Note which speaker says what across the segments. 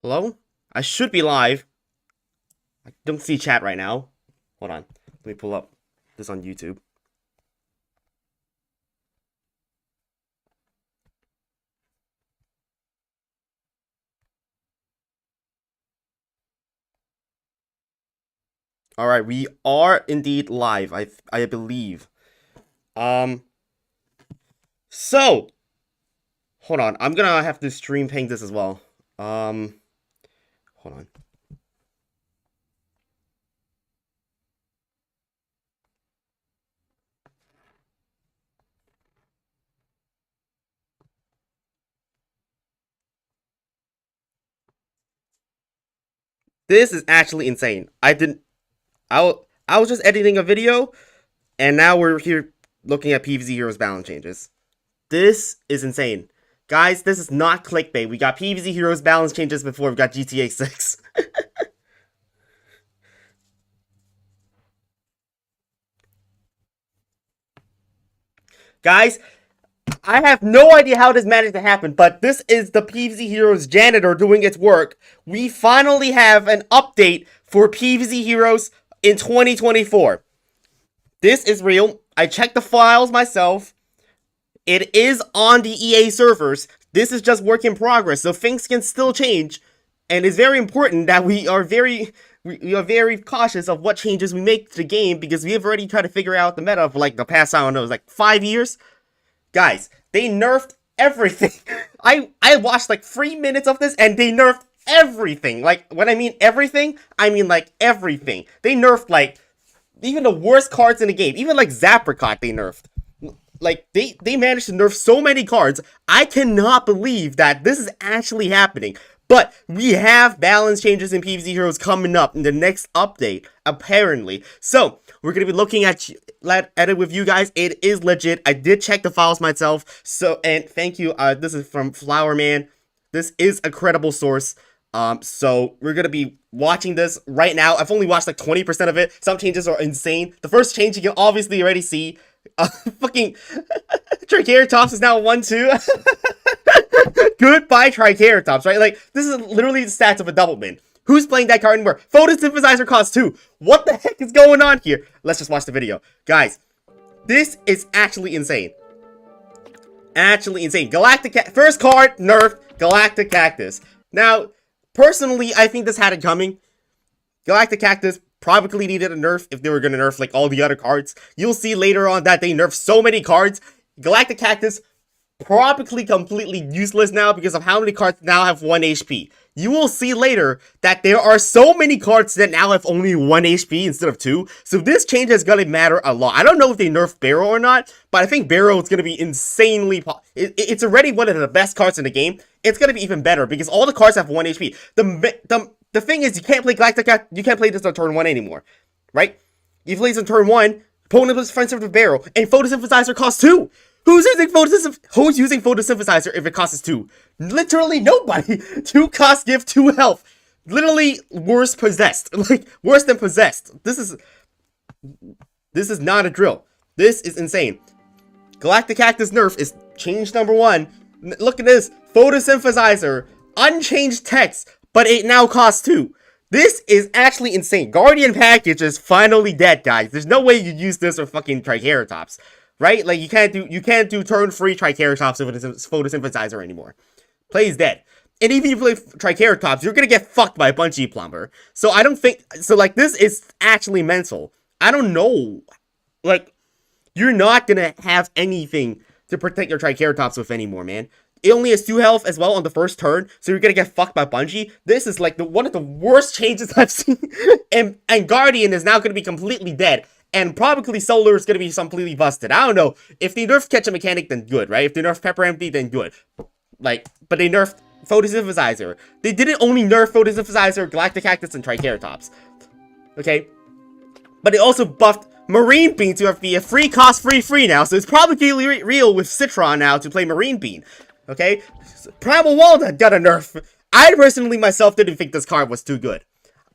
Speaker 1: Hello? I should be live. I don't see chat right now. Hold on. Let me pull up this on YouTube. Alright, we are indeed live, I believe. So hold on, I'm gonna have to stream ping this as well. Hold on. This is actually insane. I was just editing a video, and now we're here looking at PvZ Heroes balance changes. This is insane. Guys, this is not clickbait. We got PvZ Heroes balance changes before we got GTA 6. Guys, I have no idea how this managed to happen, but this is the PvZ Heroes janitor doing its work. We finally have an update for PvZ Heroes in 2024. This is real. I checked the files myself. It is on the EA servers. This is just work in progress, so things can still change. And it's very important that we are very cautious of what changes we make to the game, because we have already tried to figure out the meta for like the past, I don't know, it was like 5 years. Guys, they nerfed everything. I watched like 3 minutes of this and they nerfed everything. Like, when I mean everything, I mean like everything. They nerfed like even the worst cards in the game. Even like Zapricot they nerfed. Like, they managed to nerf so many cards. I cannot believe that this is actually happening. But we have balance changes in PvZ Heroes coming up in the next update, apparently. So, we're going to be looking at it with you guys. It is legit. I did check the files myself. So, and thank you. This is from Flowerman. This is a credible source. So, we're going to be watching this right now. I've only watched like 20% of it. Some changes are insane. The first change you can obviously already see. Fucking Triceratops is now 1-2. Goodbye Triceratops, right? Like, this is literally the stats of a double min. Who's playing that card anymore? Photosynthesizer costs 2. What the heck is going on here? Let's just watch the video. Guys, this is actually insane. Actually insane. First card, nerf, Galactic Cactus. Now, personally, I think this had it coming. Galactic Cactus probably needed a nerf if they were going to nerf like all the other cards. You'll see later on that they nerfed so many cards. Galactic Cactus probably completely useless now because of how many cards now have 1 HP. You will see later that there are so many cards that now have only 1 HP instead of 2. So this change is going to matter a lot. I don't know if they nerf Barrow or not, but I think Barrow is going to be insanely... It's already one of the best cards in the game. It's going to be even better because all the cards have 1 HP. The thing is, you can't play Galactic Cactus, you can't play this on turn 1 anymore, right? You play this on turn 1, opponent was defensive with Barrow, and Photosynthesizer costs 2. Who's using Photosynthesizer if it costs 2? Literally nobody. 2 costs give 2 health. Literally worse possessed. Like, worse than possessed. This is not a drill. This is insane. Galactic Cactus nerf is change number 1. Look at this. Photosynthesizer. Unchanged text, but it now costs 2. This is actually insane. Guardian package is finally dead, guys. There's no way you use this with fucking Triceratops. Right? Like, you can't do turn-free Triceratops with a Photosynthesizer anymore. Play's dead. And even if you play Triceratops, you're gonna get fucked by a Bungee Plumber. So I don't think... So, like, this is actually mental. I don't know. Like, you're not gonna have anything to protect your Triceratops with anymore, man. It only has 2 health as well on the first turn, so you're gonna get fucked by Bungee. This is, like, one of the worst changes I've seen. and Guardian is now gonna be completely dead. And probably Solar is going to be completely busted. I don't know. If they nerf Catch a Mechanic, then good, right? If they nerf Pepper Empty, then good. Like, but they nerfed Photosynthesizer. They didn't only nerf Photosynthesizer, Galactic Cactus, and Triceratops. Okay? But they also buffed Marine Bean to be a free cost free now. So it's probably real with Citron now to play Marine Bean. Okay? Primal Walnut got a nerf. I personally myself didn't think this card was too good.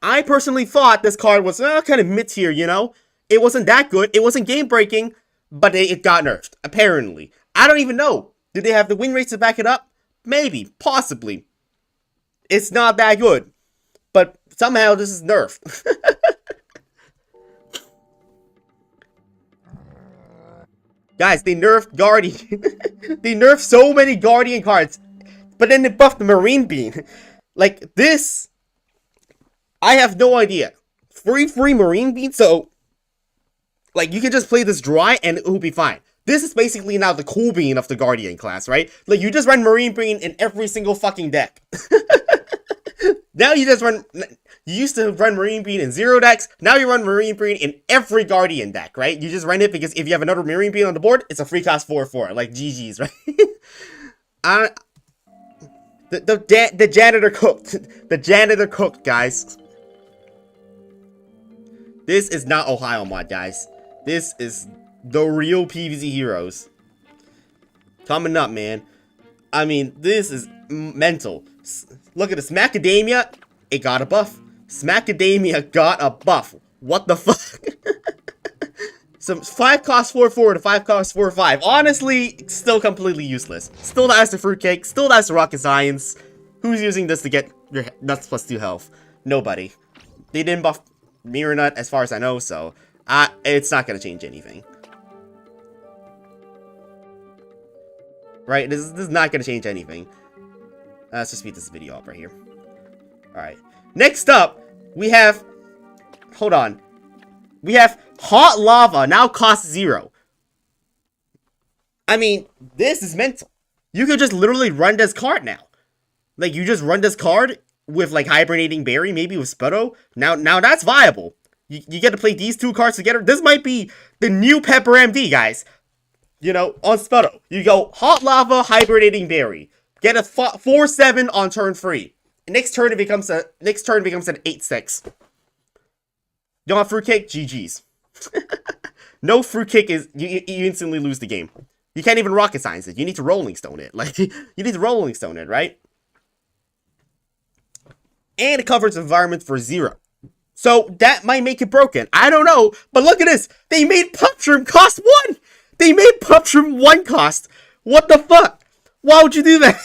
Speaker 1: I personally thought this card was kind of mid-tier, you know? It wasn't that good. It wasn't game-breaking, but it got nerfed, apparently. I don't even know. Did they have the win rates to back it up? Maybe. Possibly. It's not that good. But somehow this is nerf. Guys, they nerfed Guardian. They nerfed so many Guardian cards. But then they buffed the Marine Beam. Like, this... I have no idea. Free Marine Beam, so... Like, you can just play this dry and it will be fine. This is basically now the cool bean of the Guardian class, right? Like, you just run Marine Beam in every single fucking deck. Now you just run... You used to run Marine Beam in 0 decks, now you run Marine Beam in every Guardian deck, right? You just run it because if you have another Marine Beam on the board, it's a free cost 4/4, like GG's, right? The janitor cooked. The janitor cooked, guys. This is not Ohio mod, guys. This is the real PvZ heroes. Coming up, man. I mean, this is mental. Look at this. Macadamia, it got a buff. Smackadamia got a buff. What the fuck? Some 5 cost 4/4 to 5 cost 4/5. Honestly, still completely useless. Still not as the fruitcake. Still not as the rocket science. Who's using this to get your nuts plus 2 health? Nobody. They didn't buff Mirror Nut as far as I know, so it's not gonna change anything. Right? This is not gonna change anything. Let's just speed this video up right here. Alright. Next up, we have... Hold on. We have Hot Lava, now costs 0. I mean, this is mental. You could just literally run this card now. Like, you just run this card with, like, Hibernating Berry, maybe with Sputto. Now that's viable. You get to play these 2 cards together. This might be the new Pepper MD, guys. You know, on Sputto. You go Hot Lava, Hibernating Berry. Get a 4/7 on turn 3. Next turn it becomes an 8/6. You don't have fruitcake? GG's. No fruitcake is you instantly lose the game. You can't even rocket science it. You need to Rolling Stone it. Like, you need to Rolling Stone it, right? And it covers environment for 0. So that might make it broken. I don't know. But look at this. They made Puffshroom cost 1. They made Puffshroom 1 cost. What the fuck? Why would you do that?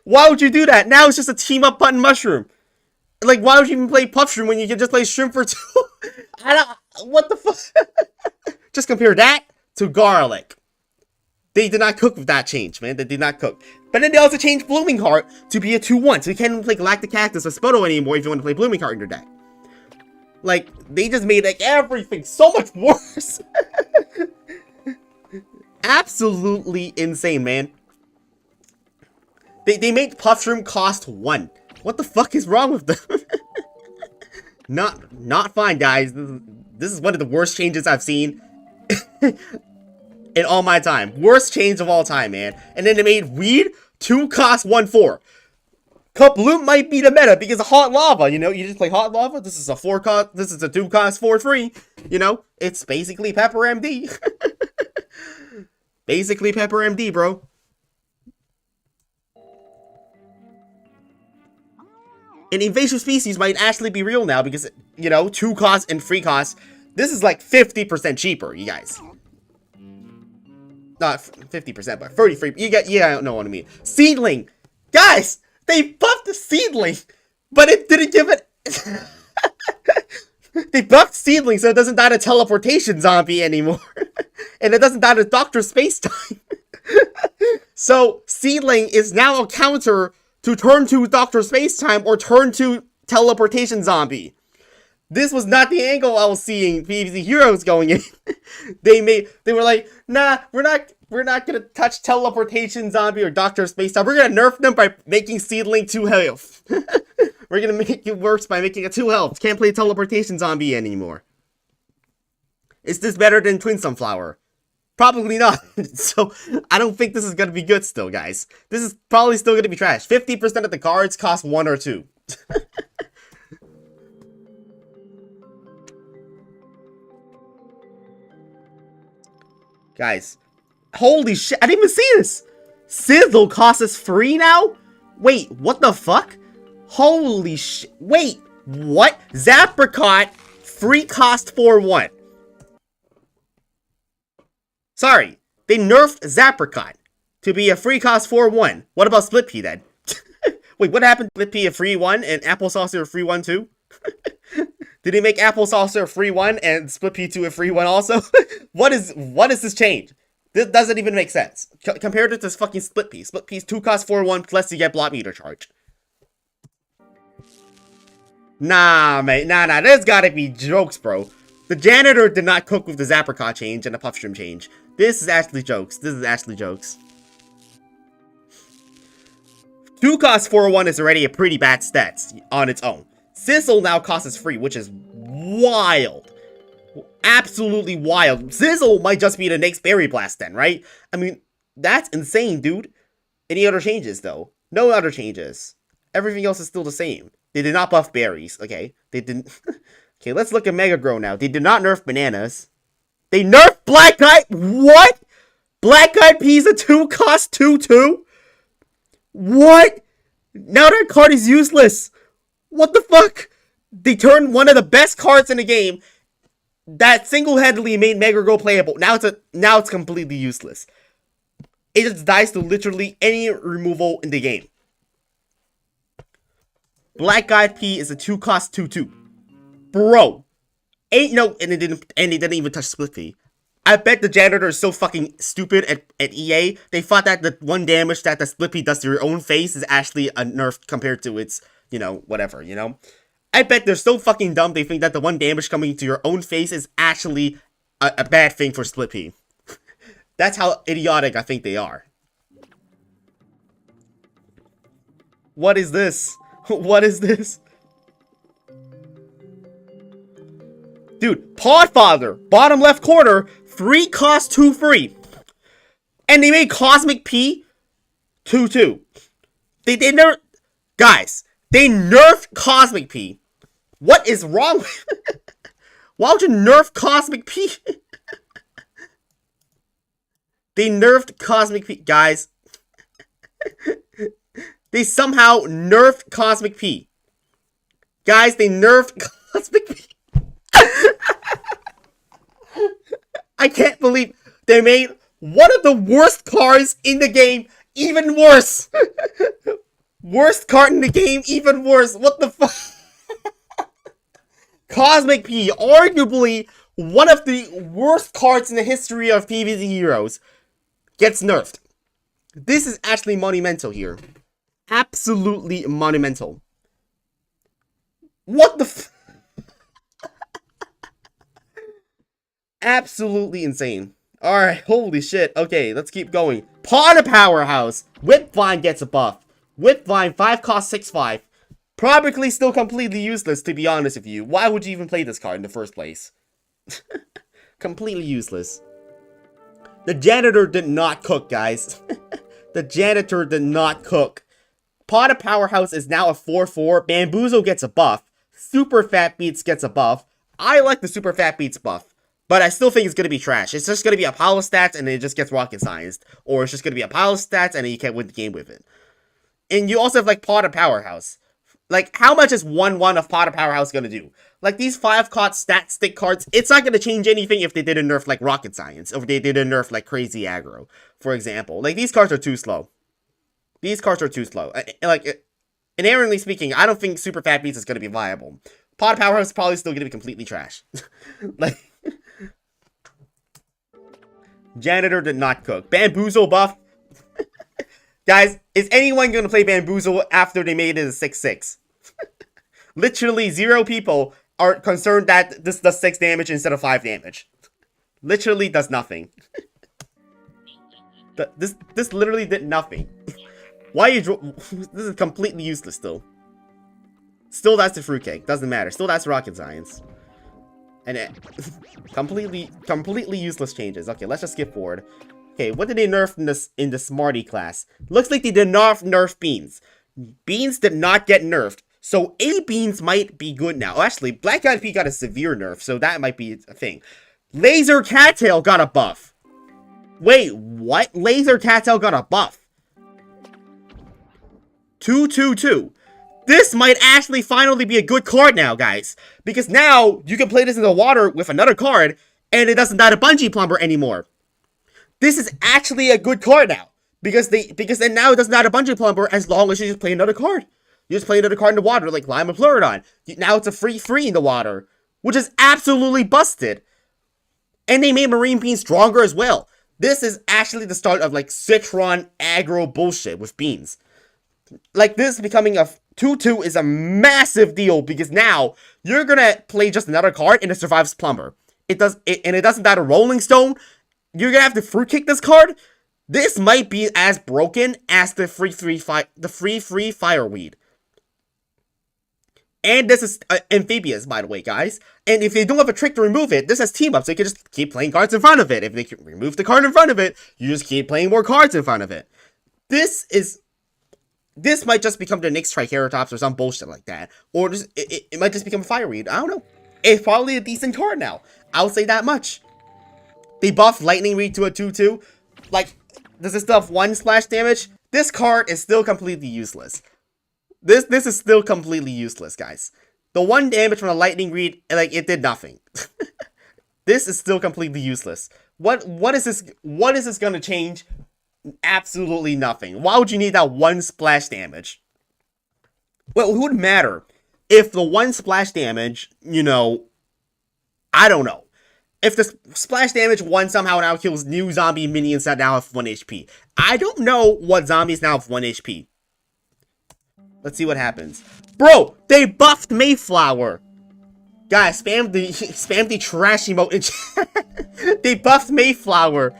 Speaker 1: Why would you do that? Now it's just a team up button mushroom. Like, why would you even play Puffshroom when you can just play Shrimp for 2? What the fuck? Just compare that to Garlic. They did not cook with that change, man. They did not cook. But then they also changed Blooming Heart to be a 2/1. So you can't even play Galactic Cactus or Sputto anymore if you want to play Blooming Heart in your deck. Like, they just made, like, everything so much worse. Absolutely insane, man. They made Puffshroom cost 1. What the fuck is wrong with them? Not fine, guys. This is one of the worst changes I've seen in all my time. Worst change of all time, man. And then they made Weed 2 cost 1/4. Kaploop might be the meta because of Hot Lava, you know? You just play Hot Lava. This is a 4 cost. This is a 2 cost 4/3. You know? It's basically Pepper MD. Basically Pepper MD, bro. And invasive species might actually be real now because, you know, 2 costs and 3 costs. This is like 50% cheaper, you guys. Not 50%, but 33. You don't know what I mean. Seedling. Guys, they buffed the Seedling, but it didn't give it... They buffed Seedling so it doesn't die to Teleportation Zombie anymore. And it doesn't die to Dr. Spacetime. So, Seedling is now a counter to turn 2 Dr. Spacetime or turn 2 Teleportation Zombie. This was not the angle I was seeing PvZ heroes going in. They were like, nah, we're not gonna touch Teleportation Zombie or Dr. Spacetime. We're gonna nerf them by making Seedling 2 health. We're gonna make it worse by making it 2 health. Can't play Teleportation Zombie anymore. Is this better than Twin Sunflower? Probably not. So, I don't think this is gonna be good still, guys. This is probably still gonna be trash. 50% of the cards cost 1 or 2. Guys, holy shit, I didn't even see this! Sizzle costs us 3 now? Wait, what the fuck? Holy shit, wait, what? Zapricot, free cost 4/1. Sorry, they nerfed Zapricot to be a free cost 4/1. What about Split Pea then? Wait, what happened to Blippi a free one and Applesaucer a free one too? Did he make Applesaucer a free one and Splitpea 2 a free one also? What is this change? This doesn't even make sense. Compared to this fucking Splitpea. Splitpea's 2 cost 4-1 plus you get block meter charge. Nah, mate. Nah. There's gotta be jokes, bro. The janitor did not cook with the Zapricot change and the Puffstream change. This is actually jokes. 2 cost 4-1 is already a pretty bad stat on its own. Sizzle now costs us free, which is wild. Absolutely wild. Sizzle might just be the next Berry Blast then, right? I mean, that's insane, dude. Any other changes, though? No other changes. Everything else is still the same. They did not buff berries, okay? They didn't... Okay, let's look at Mega Grow now. They did not nerf bananas. They nerfed Black Eyed... What? Black Eyed Peas a 2 cost 2-2? What? Now that card is useless. What the fuck? They turned one of the best cards in the game that single-handedly made Mega Grow playable. Now it's completely useless. It just dies to literally any removal in the game. Black Eyed Pea is a 2 cost 2-2. Bro. Ain't no... And they didn't even touch Splitpea. I bet the janitor is so fucking stupid at EA. They thought that the 1 damage that the Splitpea does to your own face is actually a nerf compared to its, you know, whatever, you know? I bet they're so fucking dumb they think that the 1 damage coming to your own face is actually a bad thing for Splitpea. That's how idiotic I think they are. What is this? What is this? Dude, Podfather, bottom left corner, 3 cost 2 free. And they made Cosmic P 2-2. They nerfed... Guys, they nerfed Cosmic P. What is wrong with... Why would you nerf Cosmic P? They nerfed Cosmic P. Guys. They somehow nerfed Cosmic P. Guys, they nerfed Cosmic P. I can't believe they made one of the worst cards in the game even worse. Worst card in the game even worse. What the fuck? Cosmic P, arguably one of the worst cards in the history of PvZ Heroes, gets nerfed. This is actually monumental here. Absolutely monumental. What the f... Absolutely insane. Alright, holy shit. Okay, let's keep going. Pawn Powerhouse. Whipvine gets a buff. Whipvine, 5 cost 6-5. Probably still completely useless, to be honest with you. Why would you even play this card in the first place? Completely useless. The janitor did not cook, guys. The janitor did not cook. Pawn Powerhouse is now a 4-4. Bamboozle gets a buff. Super Fat Beats gets a buff. I like the Super Fat Beats buff. But I still think it's going to be trash. It's just going to be a pile of stats and it just gets rocket science. Or it's just going to be a pile of stats and then you can't win the game with it. And you also have like Pot of Powerhouse. Like, how much is 1-1 of Pot of Powerhouse going to do? Like, these 5-cot stat stick cards, it's not going to change anything if they didn't nerf like rocket science. Or if they didn't nerf like crazy aggro, for example. Like, these cards are too slow. These cards are too slow. Like, inherently speaking, I don't think Super Fat Beats is going to be viable. Pot of Powerhouse is probably still going to be completely trash. Like... Janitor did not cook. Bamboozle buff. Guys, is anyone going to play Bamboozle after they made it a 6-6? Literally 0 people are concerned that this does 6 damage instead of 5 damage. Literally does nothing. This literally did nothing. Why you this is completely useless still. Still that's the fruitcake. Doesn't matter. Still that's rocket science. And it, completely useless changes. Okay, let's just skip forward. Okay, what did they nerf in the Smarty class? Looks like they did not nerf Beans. Beans did not get nerfed. So A-Beans might be good now. Actually, Black Eyed Pea got a severe nerf, so that might be a thing. Laser Cattail got a buff. Wait, what? Laser Cattail got a buff. 2-2-2. This might actually finally be a good card now, guys. Because now, you can play this in the water with another card, and it doesn't die to Bungee Plumber anymore. This is actually a good card now. Because then now it doesn't add a bungee plumber as long as you just play another card. You just play another card in the water, like Lima Pleurodon. Now it's a free in the water, which is absolutely busted. And they made Marine Bean stronger as well. This is actually the start of like Citron aggro bullshit with beans. Like this becoming a 2/2 is a massive deal because now you're gonna play just another card and it survives Plumber. It doesn't add a Rolling Stone. You're gonna have to fruit kick this card. This might be as broken as the free Fireweed. And this is amphibious, by the way, guys. And if they don't have a trick to remove it, this has team ups. So you can just keep playing cards in front of it. If they can remove the card in front of it, you just keep playing more cards in front of it. This might just become the next Triceratops or some bullshit like that. Or just, it might just become a Fireweed. I don't know. It's probably a decent card now. I'll say that much. They buffed Lightning Reed to a 2/2. Like, does it still have 1 splash damage? This card is still completely useless. This is still completely useless, guys. The 1 damage from the Lightning Reed, like, it did nothing. This is still completely useless. What is this gonna change? Absolutely nothing. Why would you need that 1 splash damage? Well, it wouldn't matter if the 1 splash damage, you know, I don't know. If the splash damage 1 somehow now kills new zombie minions that now have 1 HP. I don't know what zombies now have 1 HP. Let's see what happens. Bro, they buffed Mayflower. Guys, spam the trash emote in chat. They buffed Mayflower.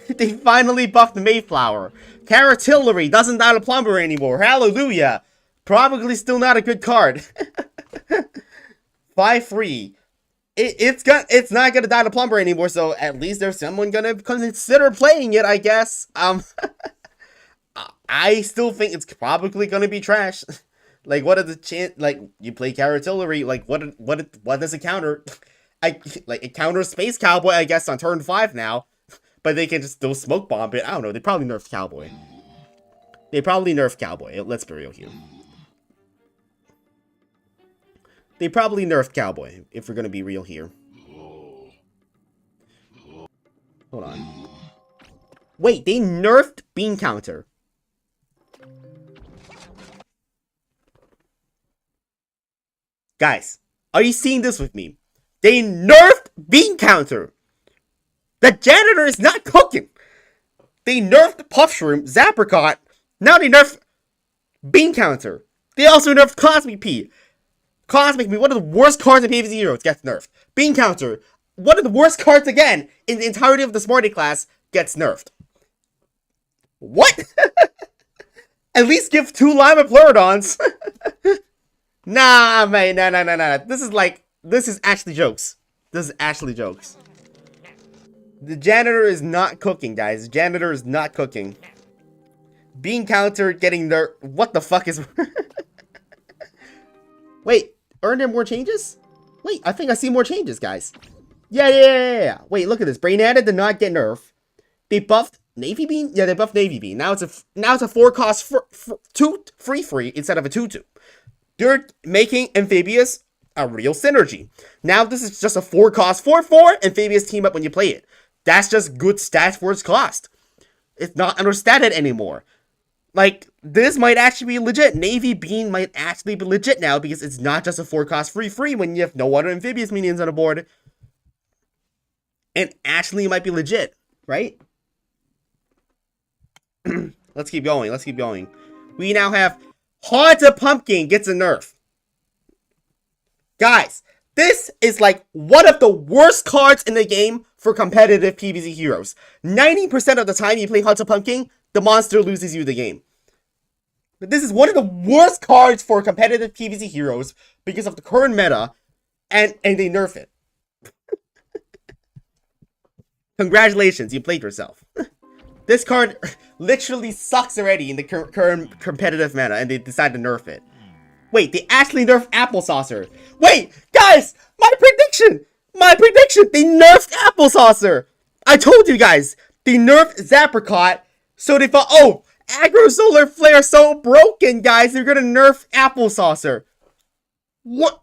Speaker 1: They finally buffed Mayflower. Caratillery doesn't die to Plumber anymore. Hallelujah. Probably still not a good card. 5-3. It's not gonna die to Plumber anymore, so at least there's someone gonna consider playing it, I guess. I still think it's probably gonna be trash. Like, what are the chance? Like, you play Caratillery, like, what does it counter? It counters Space Cowboy, I guess, on turn 5 now. But they can just still smoke bomb it. I don't know. They probably nerfed Cowboy. They probably nerfed Cowboy. Let's be real here. They probably nerfed Cowboy, if we're gonna be real here. Hold on. Wait, they nerfed Bean Counter. Guys, are you seeing this with me? They nerfed Bean Counter. The janitor is not cooking. They nerfed Puff Shroom, Zapricot. Now they nerfed Bean Counter. They also nerfed Cosmic P. Cosmic P, one of the worst cards in PvZ Heroes, gets nerfed. Bean Counter, one of the worst cards again in the entirety of the Smarty class, gets nerfed. What? At least give 2 Lima Pleurodons. Nah, man, nah. This is actually jokes. This is actually jokes. The janitor is not cooking, guys. The janitor is not cooking. Bean Counter getting nerfed. What the fuck is... Wait, aren't there more changes? Wait, I think I see more changes, guys. Yeah. Wait, look at this. Brainy did not get nerfed. They buffed Navy Bean? Yeah, they buffed Navy Bean. Now it's a 4-cost 2 free instead of a 2/2. They're making Amphibious a real synergy. Now this is just a 4-cost 4/4 Amphibious team up when you play it. That's just good stats for its cost. It's not understated anymore. Like, this might actually be legit. Navy Bean might actually be legit now because it's not just a 4-cost free when you have no other Amphibious minions on the board. And actually might be legit, right? Let's keep going. We now have Haunted Pumpkin gets a nerf. Guys, this is like one of the worst cards in the game for competitive PvZ heroes. 90% of the time you play Haunted Pumpkin, the monster loses you the game. This is one of the worst cards for competitive PvZ heroes because of the current meta, and they nerf it. Congratulations, you played yourself. This card literally sucks already in the current competitive meta, and they decide to nerf it. Wait, they actually nerfed Applesaucer. Wait, guys, my prediction! They nerfed Applesaucer! I told you guys, they nerfed Zapricot, so they thought, oh, Aggro Solar Flare is so broken, guys, they're gonna nerf Applesaucer. What?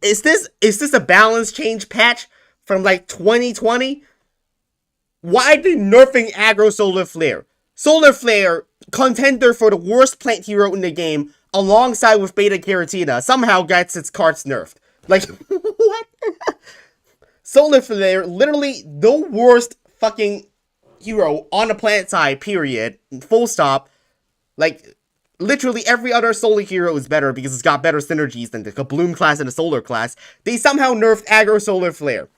Speaker 1: Is this a balance change patch from like 2020? Why are they nerfing aggro Solar Flare? Solar Flare, contender for the worst plant hero in the game, alongside with Beta Carotene, somehow gets its cards nerfed. Like, what? Solar Flare, literally the worst fucking hero on the planet side, period. Full stop. Like, literally every other solar hero is better because it's got better synergies than the Kabloom class and the Solar class. They somehow nerfed aggro Solar Flare.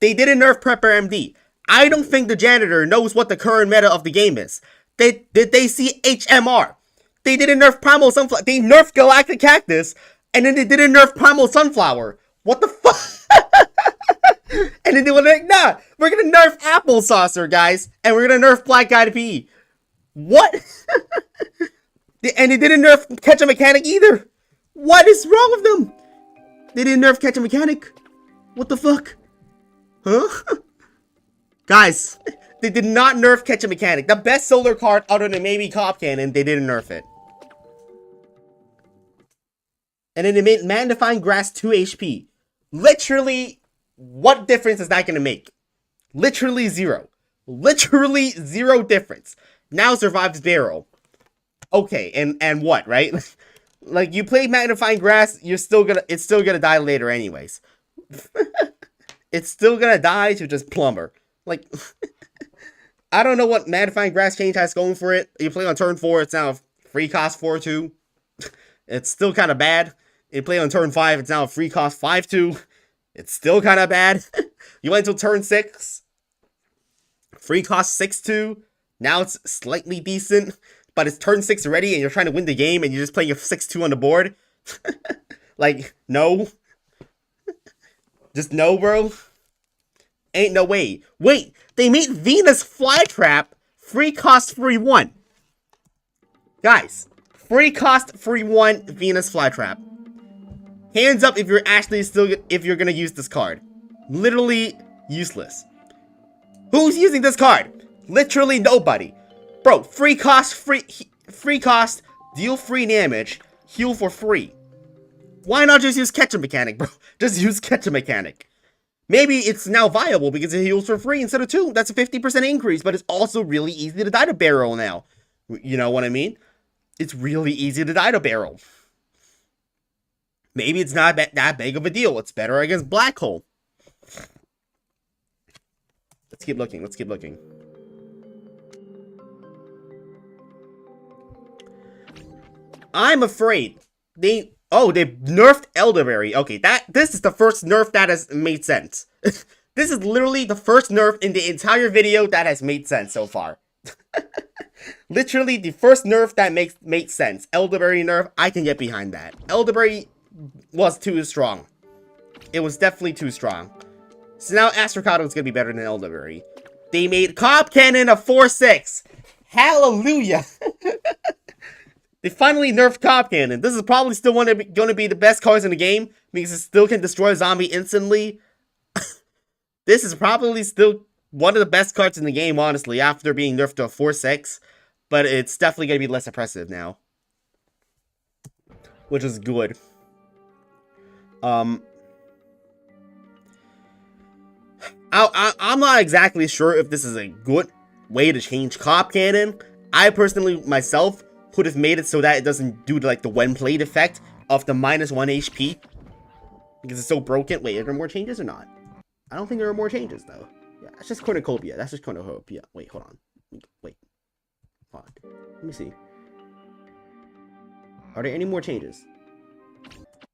Speaker 1: They didn't nerf Prepper MD. I don't think the janitor knows what the current meta of the game is. Did they see HMR? They didn't nerf Primal Sunflower. They nerfed Galactic Cactus, and then they didn't nerf Primal Sunflower. What the fuck? And then they were like, nah, we're gonna nerf Applesaucer, guys, and we're gonna nerf Black Guy to PE. What? And they didn't nerf Catch a Mechanic either. What is wrong with them? They didn't nerf Catch a Mechanic. What the fuck? Huh? Guys, they did not nerf Catch a Mechanic. The best solar card other than maybe Cop Cannon, they didn't nerf it. And then they made Magnifying Grass 2 HP. Literally, what difference is that going to make? Literally zero. Literally zero difference. Now survives Barrel. Okay, and what, right? Like, you play Magnifying Grass, it's still gonna die later anyways. It's still gonna die to just Plumber. Like, I don't know what Magnifying Grass change has going for it. You play on turn 4, it's now free cost 4-2. It's still kind of bad. You play on turn 5, it's now a free cost 5-2. It's still kind of bad. You went until turn 6. Free cost 6-2. Now it's slightly decent. But it's turn 6 already and you're trying to win the game and you're just playing a 6-2 on the board. Like, no. Just no, bro. Ain't no way. Wait, they made Venus Flytrap free cost free 1. Guys, free cost free 1 Venus Flytrap. Hands up if you're actually if you're gonna use this card. Literally useless. Who's using this card? Literally nobody. Bro, free cost, deal free damage, heal for free. Why not just use Catch a Mechanic, bro? Just use Catch a Mechanic. Maybe it's now viable because it heals for free instead of 2. That's a 50% increase, but it's also really easy to die to Barrel now. You know what I mean? It's really easy to die to Barrel. Maybe it's not that big of a deal. It's better against Black Hole. Let's keep looking. Let's keep looking. I'm afraid they nerfed Elderberry. Okay, this is the first nerf that has made sense. This is literally the first nerf in the entire video that has made sense so far. Literally the first nerf that made sense. Elderberry nerf, I can get behind that. Elderberry was too strong. It was definitely too strong. So now Astrocado is gonna be better than Elderberry. They made Cop Cannon a 4-6. Hallelujah. They finally nerfed Cop Cannon. This is probably still going to be the best cards in the game because it still can destroy a zombie instantly. This is probably still one of the best cards in the game, honestly, after being nerfed to a 4-6. But it's definitely going to be less oppressive now. Which is good. I'm not exactly sure if this is a good way to change Cop Cannon. I personally, myself, could have made it so that it doesn't do like the when played effect of the -1 HP. Because it's so broken. Wait, are there more changes or not? I don't think there are more changes though. Yeah, that's just cornucopia. That's just cornucopia. Wait, hold on. Wait. Hold on. Let me see. Are there any more changes?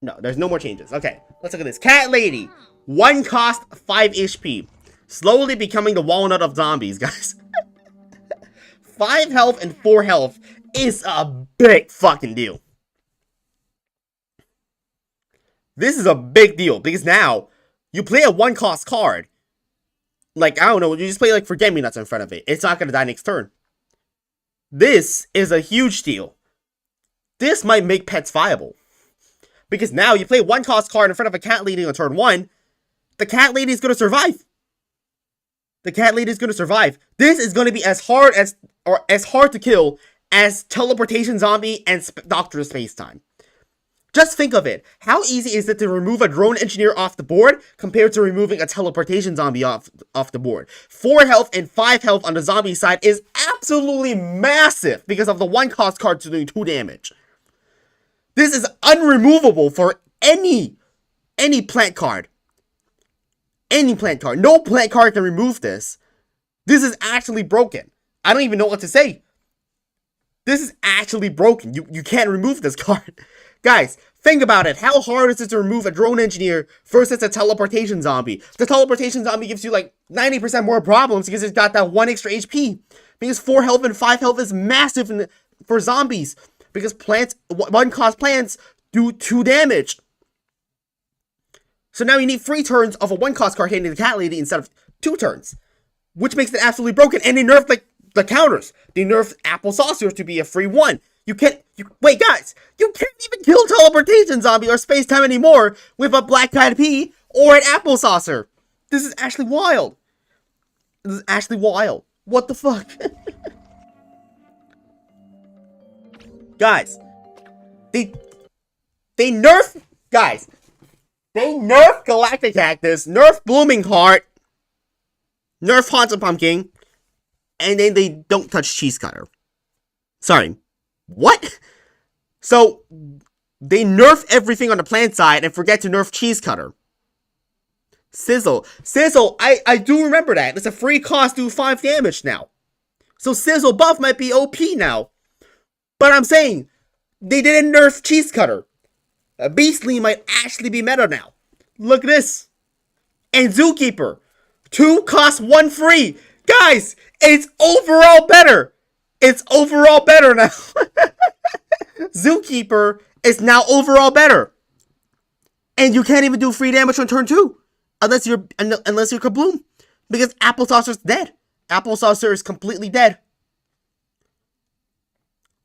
Speaker 1: No, there's no more changes. Okay, let's look at this. Cat Lady. 1 cost, 5 HP. Slowly becoming the walnut of zombies, guys. 5 health and 4 health is a big fucking deal. This is a big deal because now you play a 1 cost card. Like, I don't know, you just play like Forget-Me-Nuts in front of it. It's not gonna die next turn. This is a huge deal. This might make pets viable. Because now you play 1 cost card in front of a Cat Lady on turn 1. The Cat Lady is gonna survive. The Cat Lady is gonna survive. This is gonna be as hard to kill as Teleportation Zombie and Doctor Spacetime. Just think of it. How easy is it to remove a drone engineer off the board compared to removing a teleportation zombie off the board? 4 health and 5 health on the zombie side is absolutely massive because of the 1-cost card doing 2 damage. This is unremovable for any plant card. Any plant card. No plant card can remove this. This is actually broken. I don't even know what to say. This is actually broken. You can't remove this card. Guys, think about it. How hard is it to remove a drone engineer versus a teleportation zombie? The teleportation zombie gives you like 90% more problems because it's got that 1 extra HP. Because 4 health and 5 health is massive for zombies. Because plants, 1-cost plants do 2 damage. So now you need 3 turns of a 1-cost card hitting the cat lady instead of 2 turns. Which makes it absolutely broken. And they nerfed like the counters. They nerfed Apple Saucers to be a free 1. Wait guys, you can't even kill teleportation zombie or space time anymore with a black eyed pea or an apple saucer. This is actually wild. This is actually wild. What the fuck? Guys, they nerf Galactic Cactus, nerf Blooming Heart, nerf Haunted Pumpkin, and then they don't touch Cheese Cutter. Sorry. What? So, they nerf everything on the plant side and forget to nerf Cheese Cutter. Sizzle, I do remember that. It's a free cost, do 5 damage now. So Sizzle buff might be OP now. But I'm saying, they didn't nerf Cheese Cutter. Beastly might actually be meta now. Look at this. And Zookeeper. 2 cost 1 free. Guys, it's overall better. It's overall better now. Zookeeper is now overall better. And you can't even do free damage on turn 2. Unless you're Kabloom. Because Apple Saucer's dead. Apple Saucer is completely dead.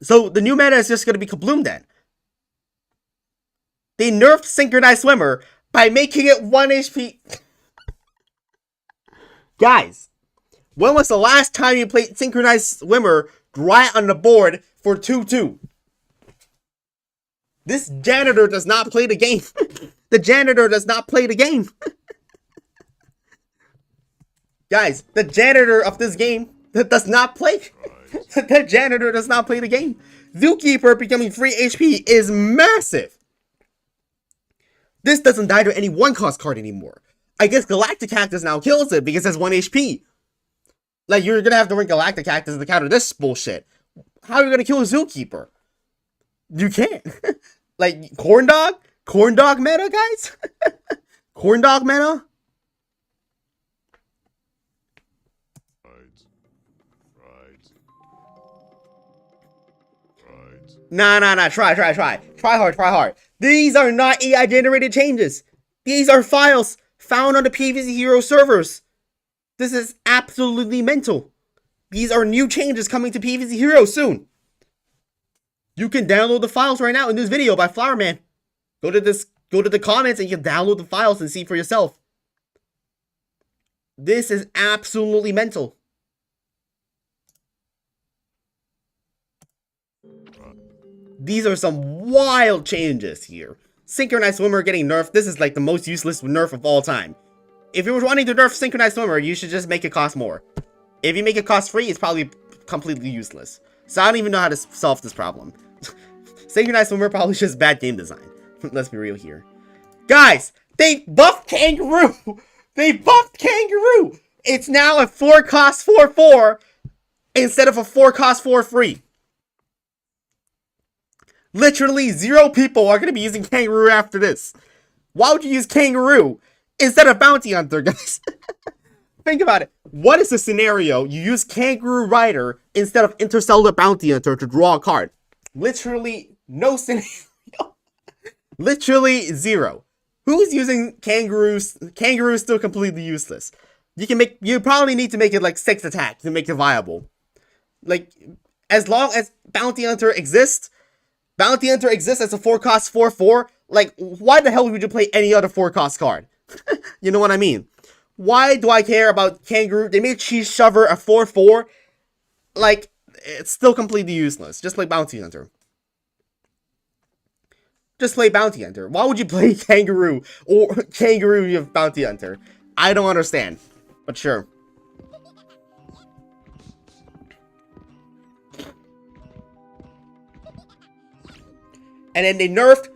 Speaker 1: So the new meta is just going to be Kabloom then. They nerfed Synchronized Swimmer by making it 1 HP. Guys, when was the last time you played Synchronized Swimmer right on the board for 2-2? This janitor does not play the game. The janitor does not play the game. Guys, the janitor of this game does not play. The janitor does not play the game. Zookeeper becoming free HP is massive. This doesn't die to any 1-cost card anymore. I guess Galactic Cactus now kills it because it's 1 HP. Like, you're gonna have to bring Galactic Cactus to counter this bullshit. How are you gonna kill a Zookeeper? You can't. Like, Corn Dog? Corn Dog meta, guys? Corn Dog meta? Nah. Try hard. These are not AI generated changes. These are files found on the PvZ Hero servers. This is absolutely mental. These are new changes coming to PvZ Hero soon. You can download the files right now in this video by Flowerman. Go to the comments and you can download the files and see for yourself. This is absolutely mental. These are some wild changes here. Synchronized Swimmer getting nerfed. This is like the most useless nerf of all time. If you were wanting to nerf Synchronized Swimmer, you should just make it cost more. If you make it cost free, it's probably completely useless. So I don't even know how to solve this problem. Synchronized Swimmer probably just bad game design. Let's be real here. Guys, they buffed Kangaroo! They buffed Kangaroo! It's now a 4 cost 4/4 instead of a 4 cost 4 free. Literally 0 people are going to be using Kangaroo after this. Why would you use Kangaroo instead of Bounty Hunter, guys? Think about it. What is the scenario you use Kangaroo Rider instead of Interstellar Bounty Hunter to draw a card? Literally no scenario. Literally 0. Who's using Kangaroos? Kangaroo is still completely useless. You probably need to make it like 6 attack to make it viable. Like, as long as Bounty Hunter exists as a 4 cost 4/4. Like, why the hell would you play any other 4 cost card? You know what I mean? Why do I care about Kangaroo? They made Cheese Shover a 4/4. Like, it's still completely useless. Just like Bounty Hunter. just play Bounty Hunter? Why would you play Kangaroo or Kangaroo you have Bounty Hunter? I don't understand, but sure. And then they nerfed.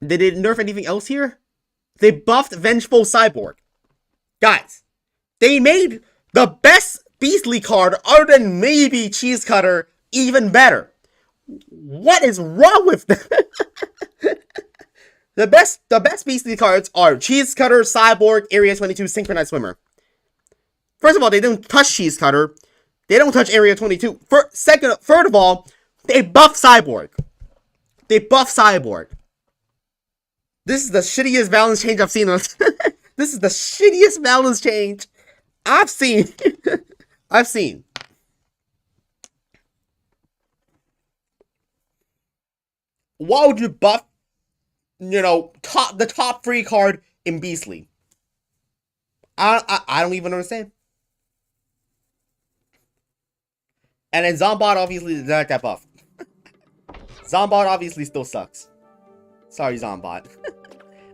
Speaker 1: They didn't nerf anything else here? They buffed Vengeful Cyborg. Guys, they made the best Beastly card, other than maybe Cheese Cutter, even better. What is wrong with them? The best Beastly cards are Cheese Cutter, Cyborg, Area 22, Synchronized Swimmer. First of all, they don't touch Cheese Cutter. They don't touch Area 22. Third of all, they buff Cyborg. They buff Cyborg. This is the shittiest balance change I've seen. This is the shittiest balance change I've seen. I've seen. Why would you buff, you know, the top free card in Beastly? I don't even understand. And then Zombot obviously did not get buff. Zombot obviously still sucks. Sorry, Zombot.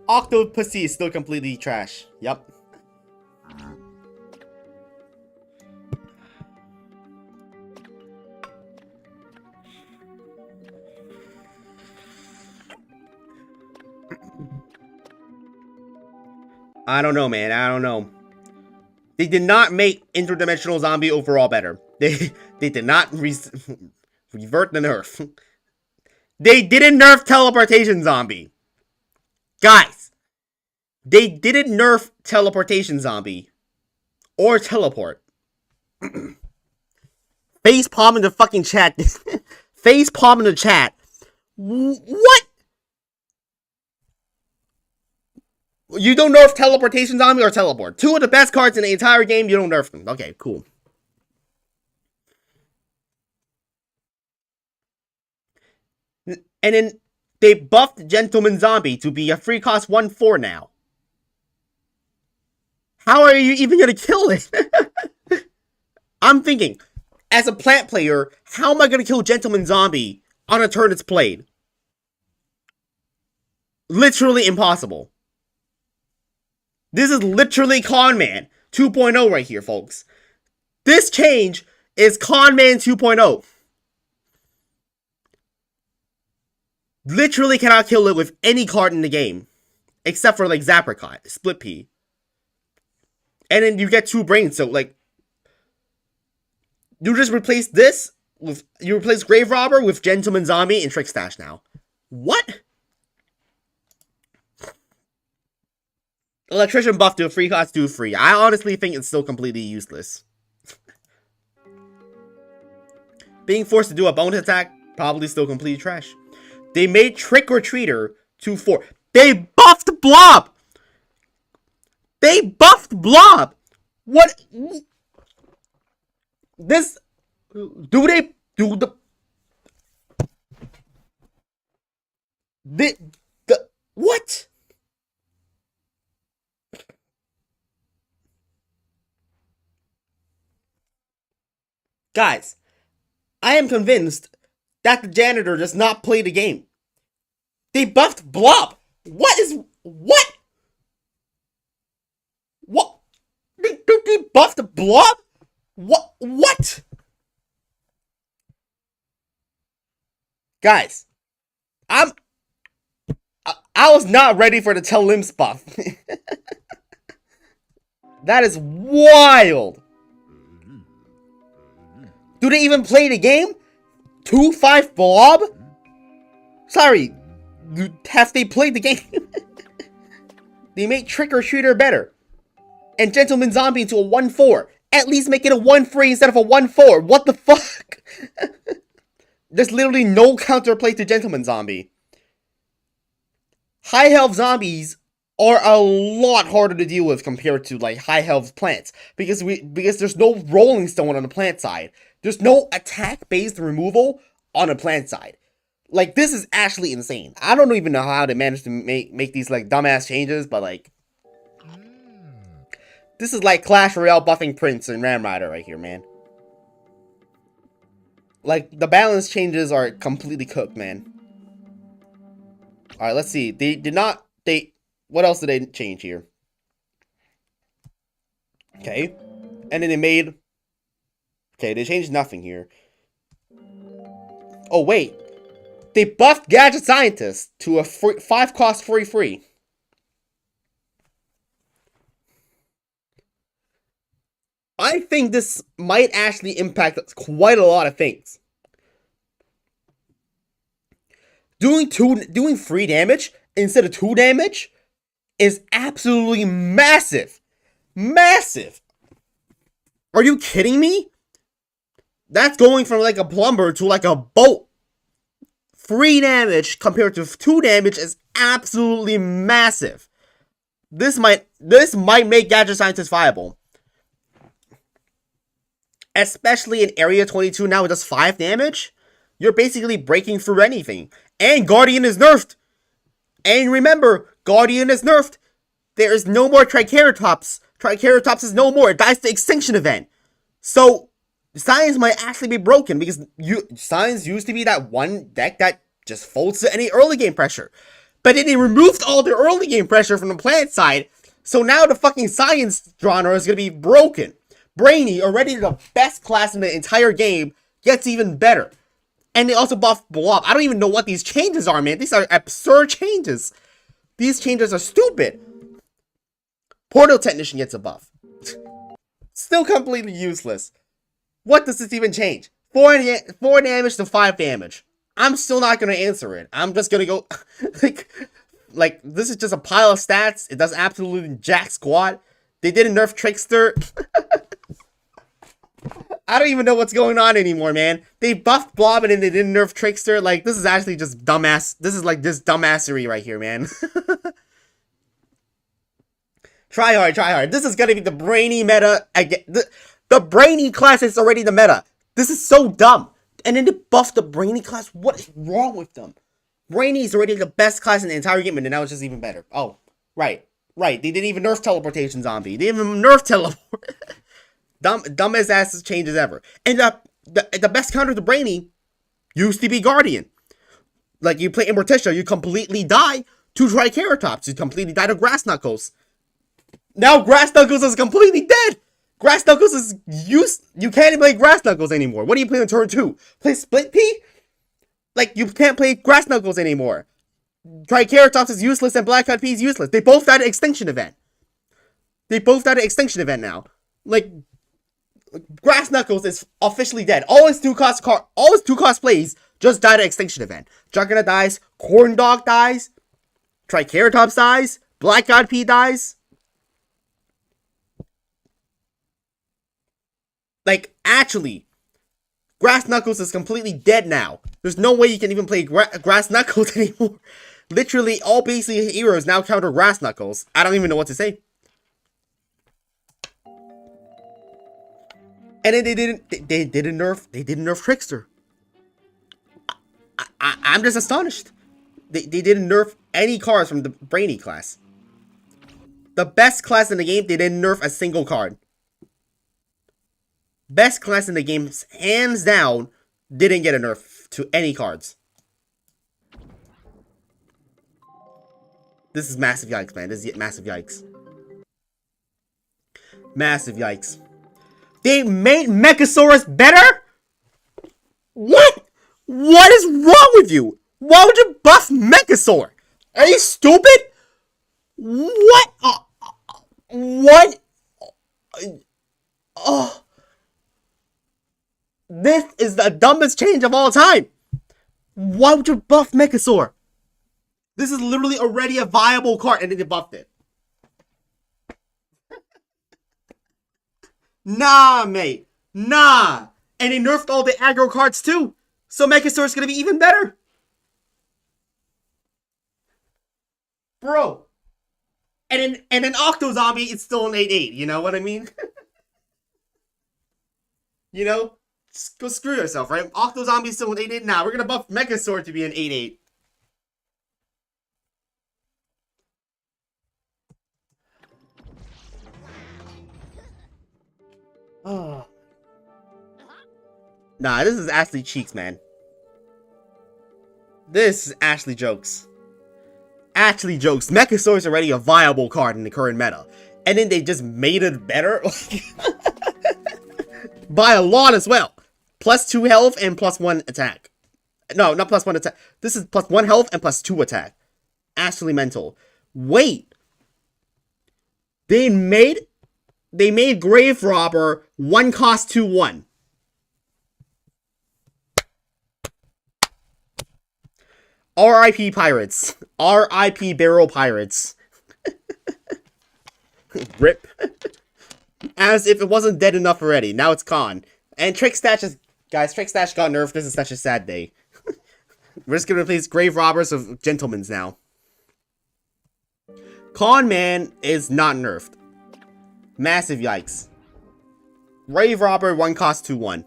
Speaker 1: Octopussy is still completely trash. Yup. I don't know, man. I don't know. They did not make Interdimensional Zombie overall better. They did not revert the nerf. They didn't nerf Teleportation Zombie. Guys, they didn't nerf Teleportation Zombie. Or Teleport. Facepalm in the fucking chat. Facepalm in the chat. What? You don't nerf Teleportation Zombie or Teleport. Two of the best cards in the entire game, you don't nerf them. Okay, cool. And then they buffed Gentleman Zombie to be a free cost 1/4 now. How are you even gonna kill it? I'm thinking, as a plant player, how am I gonna kill Gentleman Zombie on a turn it's played? Literally impossible. This is literally Conman 2.0 right here, folks. This change is Conman 2.0. Literally cannot kill it with any card in the game. Except for, like, Zapricot, Split Pea. And then you get 2 brains, so, like... You just replace this with... You replace Grave Robber with Gentleman Zombie and Trick Stash now. What? Electrician buff to a free cost 2 free. I honestly think it's still completely useless. Being forced to do a bonus attack, probably still completely trash. They made Trick or Treater 2/4. They buffed Blob! They buffed Blob! What? This... Do they... Do the... What? Guys, I am convinced that the janitor does not play the game. They buffed Blob. What is... What? What? They buffed Blob? What? What? Guys, I was not ready for the Tell Limbs buff. That is wild. Do they even play the game? 2/5 Blob? Sorry, have they played the game? They make Trick or Treater better. And Gentleman Zombie into a 1/4. At least make it a 1/3 instead of a 1/4. What the fuck? There's literally no counterplay to Gentleman Zombie. High health zombies are a lot harder to deal with compared to, like, high health plants. Because there's no Rolling Stone on the plant side. There's no attack-based removal on the plant side. Like, this is actually insane. I don't even know how they managed to make these, like, dumbass changes, but, like... This is like Clash Royale buffing Prince and Ram Rider right here, man. Like, the balance changes are completely cooked, man. Alright, let's see. They did not... What else did they change here? Okay. And then they made... Okay, they changed nothing here. Oh, wait. They buffed Gadget Scientist to a 5-cost free. I think this might actually impact quite a lot of things. Doing free damage instead of 2 damage is absolutely massive. Massive. Are you kidding me? That's going from like a plumber to like a boat. Free damage compared to 2 damage is absolutely massive. This might make Gadget Scientist viable. Especially in Area 22 now with just 5 damage. You're basically breaking through anything. And Guardian is nerfed. And remember, Guardian is nerfed. There is no more Triceratops. Triceratops is no more. It dies to Extinction Event. So, Science might actually be broken because Science used to be that one deck that just folds to any early game pressure. But then they removed all the early game pressure from the plant side. So now the fucking Science genre is going to be broken. Brainy, already the best class in the entire game, gets even better. And they also buff Blob. I don't even know what these changes are, man. These are absurd changes. These changes are stupid. Portal Technician gets a buff. Still completely useless. What does this even change? 4 damage to 5 damage. I'm still not going to answer it. I'm just going to go... like, this is just a pile of stats. It does absolutely jack squat. They didn't nerf Trickster. I don't even know what's going on anymore, man. They buffed Blob and then they didn't nerf Trickster. Like, this is actually just dumbass. This is like just dumbassery right here, man. Try hard. This is gonna be the Brainy meta. Again, the Brainy class is already the meta. This is so dumb. And then they buffed the Brainy class. What is wrong with them? Brainy is already the best class in the entire game, and now it's just even better. Oh, right. They didn't even nerf Teleportation Zombie. They didn't even nerf Teleport. Dumbest ass changes ever. And the best counter to Brainy used to be Guardian. Like, you play Immorticia, you completely die to Triceratops. You completely die to Grass Knuckles. Now Grass Knuckles is completely dead. Grass Knuckles is you can't even play Grass Knuckles anymore. What do you play on turn 2? Play Split Pea? Like, you can't play Grass Knuckles anymore. Triceratops is useless and Black Eyed Pea is useless. They both died at Extinction Event. Now. Like, Grass Knuckles is officially dead. All his 2-cost plays just died at Extinction Event. Juggernaut dies, Corn Dog dies, Triceratops dies, Black Eyed Pea dies. Like, actually, Grass Knuckles is completely dead now. There's no way you can even play Grass Knuckles anymore. Literally, all basic heroes now counter Grass Knuckles. I don't even know what to say. And then they didn't nerf Trickster. I'm just astonished. They didn't nerf any cards from the Brainy class. The best class in the game, they didn't nerf a single card. Best class in the game, hands down, didn't get a nerf to any cards. This is massive yikes, man. This is massive yikes. Massive yikes. They made Measaurus better? What? What is wrong with you? Why would you buff Megasaur? Are you stupid? What? What? Oh. This is the dumbest change of all time. Why would you buff Megasaur? This is literally already a viable card and then they buffed it. Nah, mate. Nah. And they nerfed all the aggro cards too. So Megasaur is gonna be even better. Bro. And then Octo Zombie is still an 8/8. You know what I mean? You know? Just go screw yourself, right? Octo Zombie is still an 8/8 now. We're gonna buff Megasaur to be an 8/8. Oh. Nah, this is actually cheeks, man. This is actually jokes. Actually, jokes. Measaurus is already a viable card in the current meta. And then they just made it better? By a lot as well. +2 health and +1 attack. No, not +1 attack. This is +1 health and +2 attack. Actually mental. Wait. They made Grave Robber 1 cost 2/1. R.I.P. Pirates. R.I.P. Barrel Pirates. RIP. As if it wasn't dead enough already. Now it's gone. And Trick Stash is... Guys, Trick Stash got nerfed. This is such a sad day. We're just gonna replace Grave Robbers with Gentlemen's now. Con Man is not nerfed. Massive yikes. Grave Robber 1 cost 2/1.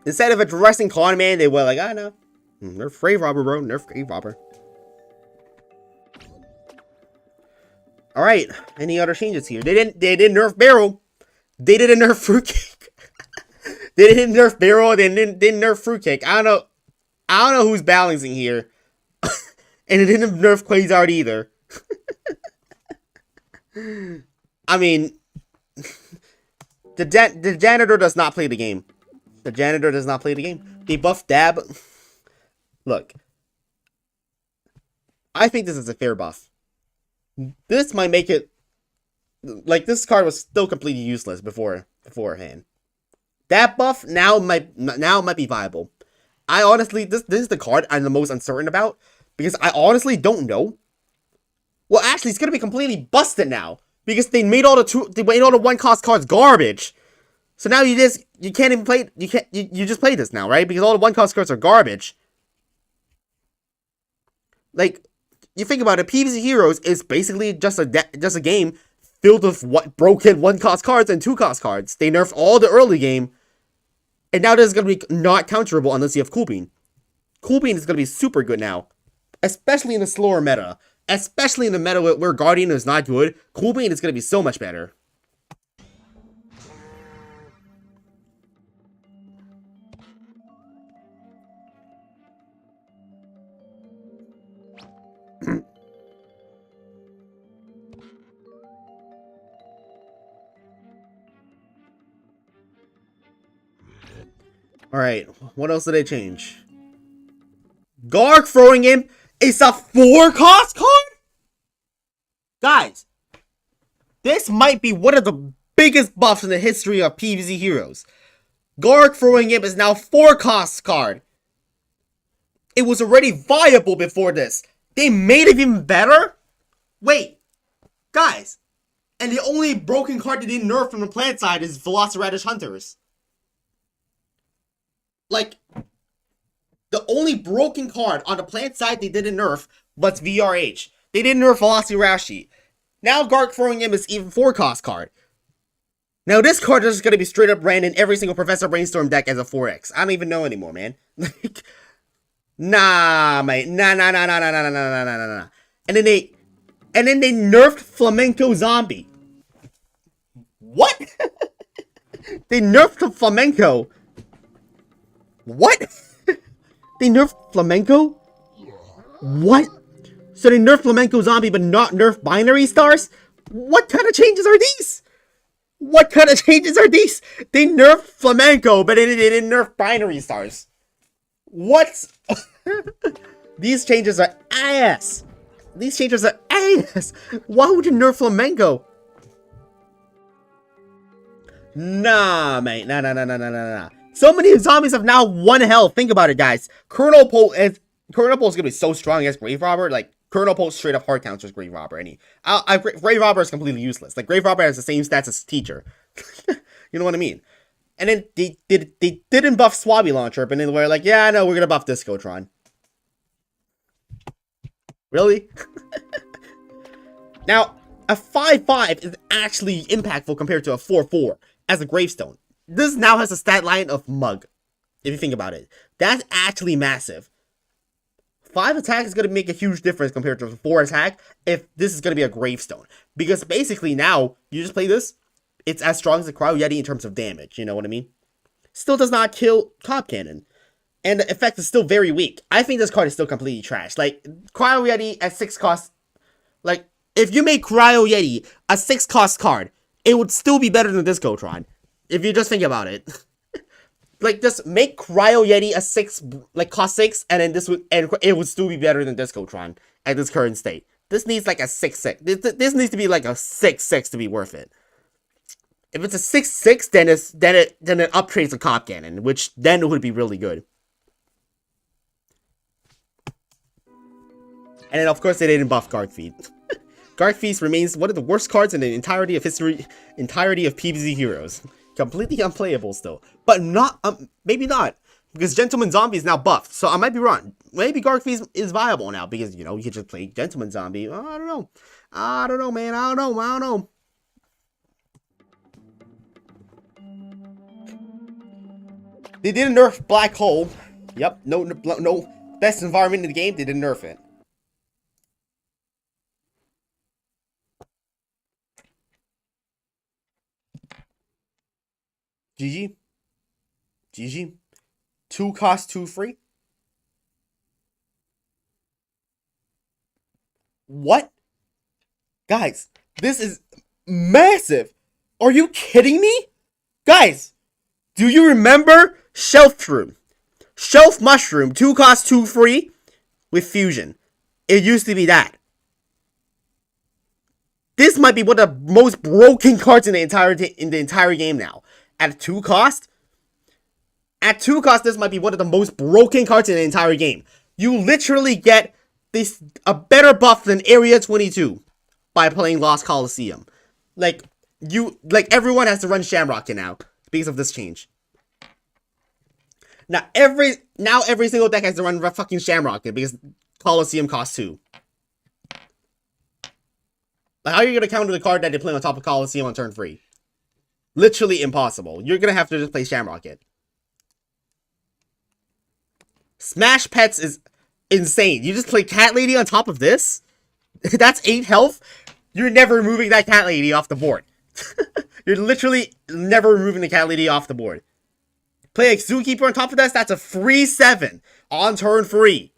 Speaker 1: Instead of addressing Con Man, they were like, I know. Nerf Grave Robber, bro. Nerf Grave Robber. Alright. Any other changes here? They didn't nerf Barrel. They didn't nerf Fruitcake. They didn't nerf Barrel. They didn't nerf Fruitcake. I don't know who's balancing here. And it didn't nerf Quasar either. I mean, the janitor does not play the game. The janitor does not play the game. They buff Dab. Look. I think this is a fair buff. This might make it... Like, this card was still completely useless beforehand. That buff now might be viable. I honestly... This is the card I'm the most uncertain about. Because I honestly don't know. Well, actually, it's going to be completely busted now. Because they made all the 1 cost cards garbage. So now you can't even play, you just play this now, right? Because all the 1 cost cards are garbage. Like, you think about it, PvZ Heroes is basically just a game filled with broken 1 cost cards and 2 cost cards. They nerfed all the early game. And now this is going to be not counterable unless you have Cool Bean. Cool Bean is going to be super good now. Especially in the slower meta. Especially in the meta where Guardian is not good. Cool Bean is going to be so much better. Alright, what else did they change? Garg throwing him is a 4 cost card? Guys, this might be one of the biggest buffs in the history of PvZ Heroes. Garg throwing him is now 4 cost card. It was already viable before this. They made it even better? Wait, guys, and the only broken card they didn't nerf from the plant side is Velociraptor Hunters. Like, the only broken card on the plant side they didn't nerf was VRH. They didn't nerf Velociraptor. Now Garg throwing him is even 4 cost card. Now this card is going to be straight up ran in every single Professor Brainstorm deck as a 4X. I don't even know anymore, man. Like, nah, mate. Nah. And then they nerfed Flamenco Zombie. What? They nerfed the Flamenco. What? They nerfed Flamenco? What? So they nerfed Flamenco Zombie but not nerf Binary Stars? What kind of changes are these? What kind of changes are these? They nerfed Flamenco but they didn't nerf Binary Stars. What? These changes are ass. These changes are ass. Why would you nerf Flamenco? Nah, mate. Nah. So many zombies have now 1 health. Think about it, guys. Colonel Pole is gonna be so strong against Grave Robber. Like, Colonel Pole straight up hard counters Grave Robber. Grave Robber is completely useless. Like, Grave Robber has the same stats as Teacher. You know what I mean? And then they didn't buff Swabby Launcher, but then they were like, yeah, no, we're gonna buff Discotron. Really? Now, a 5/5 is actually impactful compared to a 4/4 as a Gravestone. This now has a stat line of Mug, if you think about it. That's actually massive. 5 attack is going to make a huge difference compared to 4 attack if this is going to be a Gravestone. Because basically now, you just play this, it's as strong as the Cryo Yeti in terms of damage, you know what I mean? Still does not kill Cob Cannon. And the effect is still very weak. I think this card is still completely trash. Like, Cryo Yeti at 6 cost, like, if you make Cryo Yeti a 6 cost card, it would still be better than Discotron. If you just think about it. Like, just make Cryo Yeti a 6, like, cost 6, and then it would still be better than Discotron at this current state. This needs like a 6-6. This needs to be like a 6-6 to be worth it. If it's a 6-6, then it uptrades the Cob Cannon, which then it would be really good. And then, of course, they didn't buff Garg Feast. Garg Feast remains one of the worst cards in the entirety of PvZ Heroes. Completely unplayable still. But not, maybe not. Because Gentleman Zombie is now buffed, so I might be wrong. Maybe Garg Feast is viable now, because, you know, you can just play Gentleman Zombie. Oh, I don't know. I don't know, man. I don't know. They didn't nerf Black Hole. Yep, no best environment in the game, they didn't nerf it. GG. 2 cost, 2 free? What? Guys, this is massive. Are you kidding me? Guys, do you remember Shelf Room? Shelf Mushroom, 2 cost, 2 free with Fusion. It used to be that. This might be one of the most broken cards in the entire game now. At 2 cost? At 2 cost, this might be one of the most broken cards in the entire game. You literally get a better buff than Area 22 by playing Lost Coliseum. Like everyone has to run Shamrock now because of this change. Now every single deck has to run fucking Shamrock because Coliseum costs 2. Like, how are you gonna counter the card that they play on top of Coliseum on turn 3? Literally impossible. You're gonna have to just play Shamrock it. Smash Pets is insane. You just play Cat Lady on top of this? That's 8 health? You're never removing that Cat Lady off the board. You're literally never removing the Cat Lady off the board. Play a Zookeeper on top of this, that's a free 7 on turn 3.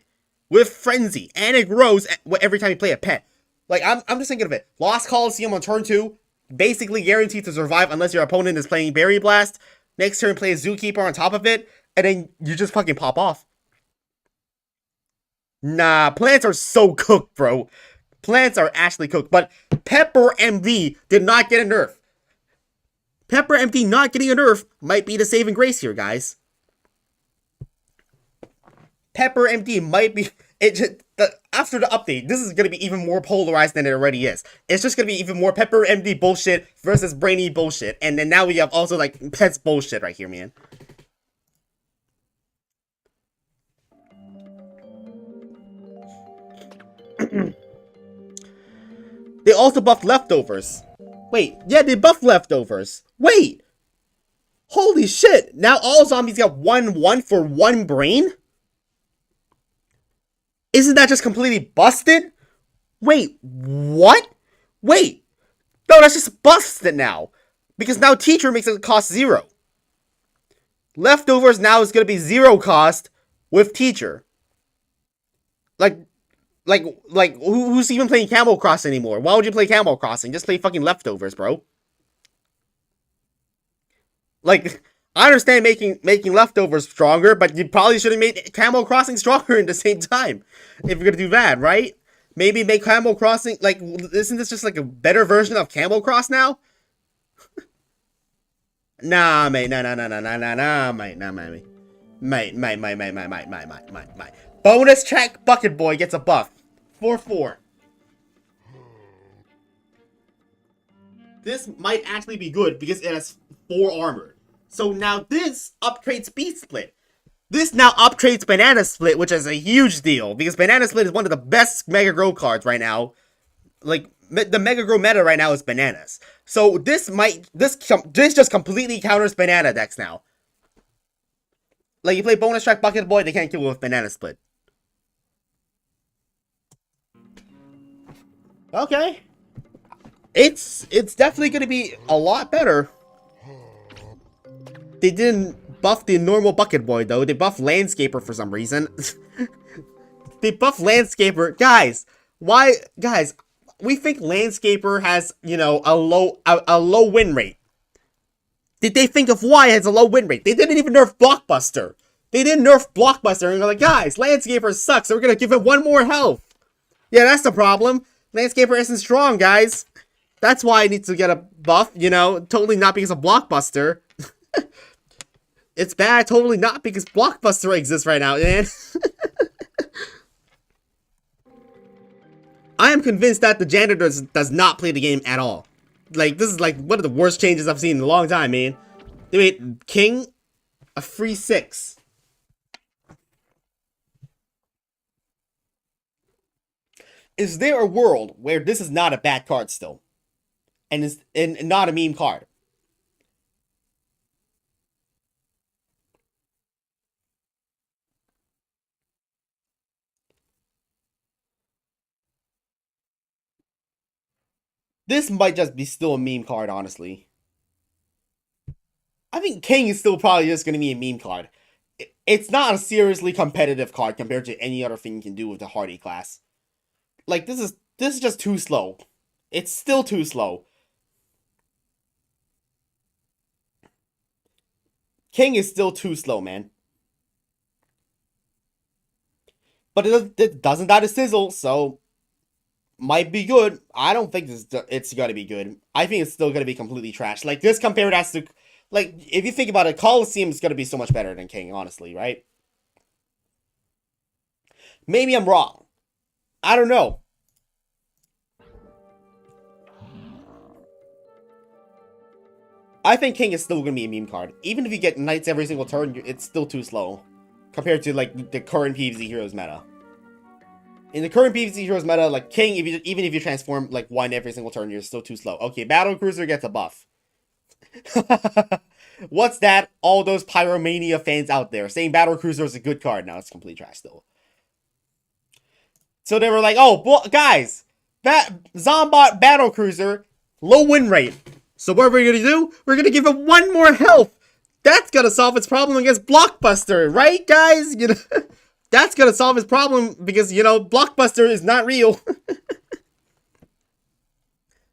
Speaker 1: With Frenzy. And it grows every time you play a pet. Like, I'm just thinking of it. Lost Coliseum on turn 2. Basically guaranteed to survive unless your opponent is playing Berry Blast. Next turn, play a Zookeeper on top of it. And then you just fucking pop off. Nah, plants are so cooked, bro. Plants are actually cooked. But Pepper MD did not get a nerf. Pepper MD not getting a nerf might be the saving grace here, guys. Pepper MD might be... after the update, this is going to be even more polarized than it already is. It's just going to be even more Pepper MD bullshit versus Brainy bullshit. And then now we have also, like, Pets bullshit right here, man. They also buffed Leftovers. Wait, yeah, they buffed Leftovers. Wait! Holy shit! Now all zombies got 1/1 for 1 brain? Isn't that just completely busted? Wait, what? Wait! No, that's just busted now. Because now Teacher makes it cost 0. Leftovers now is going to be 0 cost with Teacher. Like, who's even playing Camel Cross anymore? Why would you play Camel Crossing? Just play fucking Leftovers, bro. Like, I understand making Leftovers stronger, but you probably should have made Camel Crossing stronger at the same time. If you're gonna do that, right? Maybe make Camel Crossing, like, isn't this just like a better version of Camel Cross now? Nah, mate, nah, mate. Mate. Bonus track Bucket Boy gets a buff. 4/4. This might actually be good because it has 4 armor. So now this upgrades Beast Split. This now upgrades Banana Split, which is a huge deal because Banana Split is one of the best Mega Grow cards right now. Like, the Mega Grow meta right now is bananas. So this just completely counters banana decks now. Like, you play Bonus Track Bucket Boy, they can't kill with Banana Split. Okay. It's definitely gonna be a lot better. They didn't buff the normal bucket boy though. They buffed Landscaper for some reason. They buffed Landscaper, guys. Why, guys? We think Landscaper has, you know, a low win rate. Did they think of why it has a low win rate? They didn't even nerf Blockbuster. They didn't nerf Blockbuster, and they're like, guys, Landscaper sucks, so we're gonna give it 1 more health. Yeah, that's the problem. Landscaper isn't strong, guys. That's why it needs to get a buff, you know, totally not because of Blockbuster. It's bad, totally not because Blockbuster exists right now, man. I am convinced that the janitor does not play the game at all. Like, this is like one of the worst changes I've seen in a long time, man. They made King a free 6. Is there a world where this is not a bad card still? And is not a meme card? This might just be still a meme card, honestly. I think King is still probably just going to be a meme card. It's not a seriously competitive card compared to any other thing you can do with the Hardy class. Like, this is just too slow. It's still too slow. King is still too slow, man. But it doesn't die to Sizzle, so might be good. I don't think it's gonna be good. I think it's still gonna be completely trash. Like, this compared as to, like, if you think about it, Coliseum is gonna be so much better than King, honestly, right? Maybe I'm wrong. I don't know. I think King is still gonna be a meme card. Even if you get Knights every single turn, it's still too slow. Compared to, like, the current PvZ Heroes meta. In the current PvZ Heroes meta, like, King, even if you transform, like, 1 every single turn, you're still too slow. Okay, Battle Cruiser gets a buff. What's that? All those Pyromania fans out there saying Battle Cruiser is a good card. Now it's complete trash, though. So they were like, oh, guys, that Zombot Battle Cruiser, low win rate. So what are we going to do? We're going to give it 1 more health. That's going to solve its problem against Blockbuster, right, guys? You know, that's going to solve its problem because, you know, Blockbuster is not real.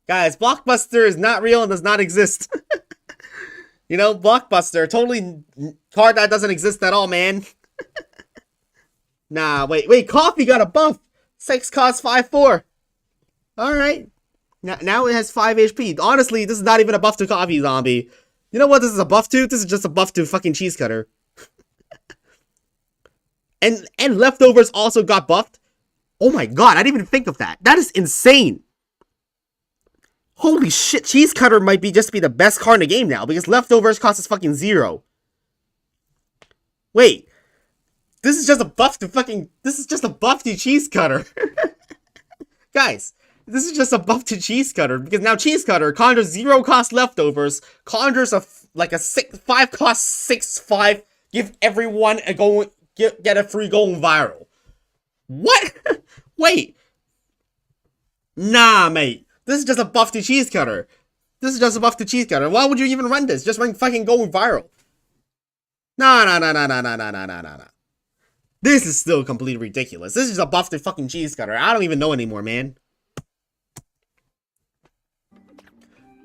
Speaker 1: Guys, Blockbuster is not real and does not exist. You know, Blockbuster, totally card that doesn't exist at all, man. Nah, wait, Coffee got a buff. 6 cost 5/4. Alright. Now it has 5 HP. Honestly, this is not even a buff to Coffee Zombie. You know what this is a buff to? This is just a buff to fucking Cheese Cutter. and Leftovers also got buffed. Oh my god, I didn't even think of that. That is insane. Holy shit, Cheese Cutter might be just be the best card in the game now, because Leftovers costs us fucking 0. Wait. This is just a buff to fucking... This is just a buff to Cheese Cutter. Guys, this is just a buff to Cheese Cutter, because now Cheese Cutter conjures 0 cost Leftovers, conjures a 5 cost 6/5, give everyone a go, get a free going viral. What? Wait. Nah, mate. This is just a buff to Cheese Cutter. This is just a buff to Cheese Cutter. Why would you even run this? Just run fucking going viral. Nah. This is still completely ridiculous. This is a buff to fucking Cheese Cutter. I don't even know anymore, man.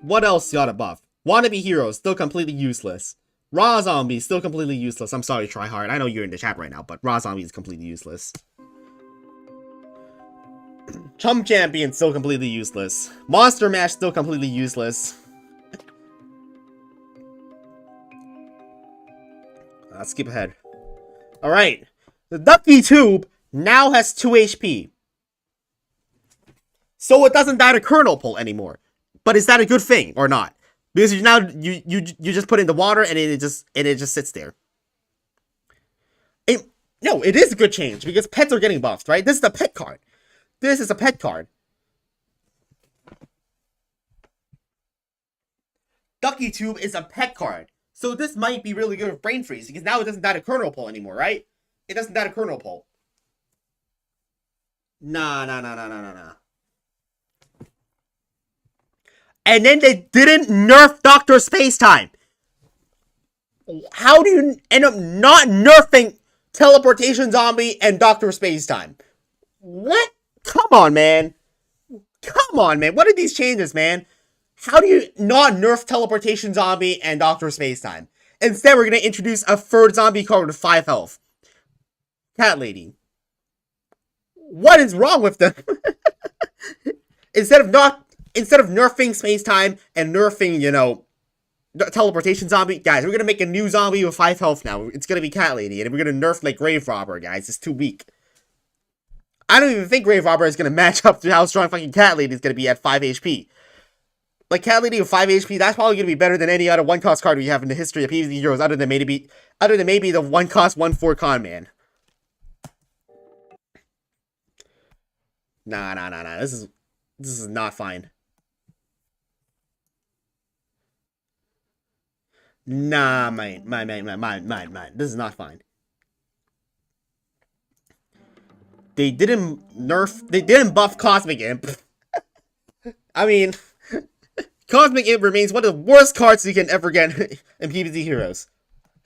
Speaker 1: What else got a buff? Wannabe Hero, still completely useless. Raw Zombie, still completely useless. I'm sorry, Tryhard. I know you're in the chat right now, but Raw Zombie is completely useless. Chum Champion, still completely useless. Monster Mash, still completely useless. Let's skip ahead. Alright. The Ducky Tube now has 2 HP. So it doesn't die to Kernel Pull anymore. But is that a good thing or not? Because you just put it in the water and it just sits there. No, it is a good change because pets are getting buffed, right? This is a pet card. This is a pet card. Ducky Tube is a pet card. So this might be really good with Brain Freeze because now it doesn't die to Kernel Pull anymore, right? It doesn't die to Kernel Pull. Nah. And then they didn't nerf Dr. Spacetime. How do you end up not nerfing Teleportation Zombie and Dr. Spacetime? What? Come on, man. Come on, man. What are these changes, man? How do you not nerf Teleportation Zombie and Dr. Spacetime? Instead, we're going to introduce a third zombie card with 5 health. Cat Lady. What is wrong with them? Instead of nerfing Spacetime and nerfing, you know, Teleportation Zombie, guys, we're going to make a new zombie with 5 health now. It's going to be Cat Lady, and we're going to nerf, like, Grave Robber, guys. It's too weak. I don't even think Grave Robber is going to match up to how strong fucking Cat Lady is going to be at 5 HP. Like, Cat Lady with 5 HP, that's probably going to be better than any other 1-cost card we have in the history of PvZ Heroes, other than maybe the 1-cost 1/4 Con Man. Nah. This is not fine. Nah, mine. This is not fine. They didn't buff Cosmic Imp. I mean, Cosmic Imp remains one of the worst cards you can ever get in PvZ Heroes.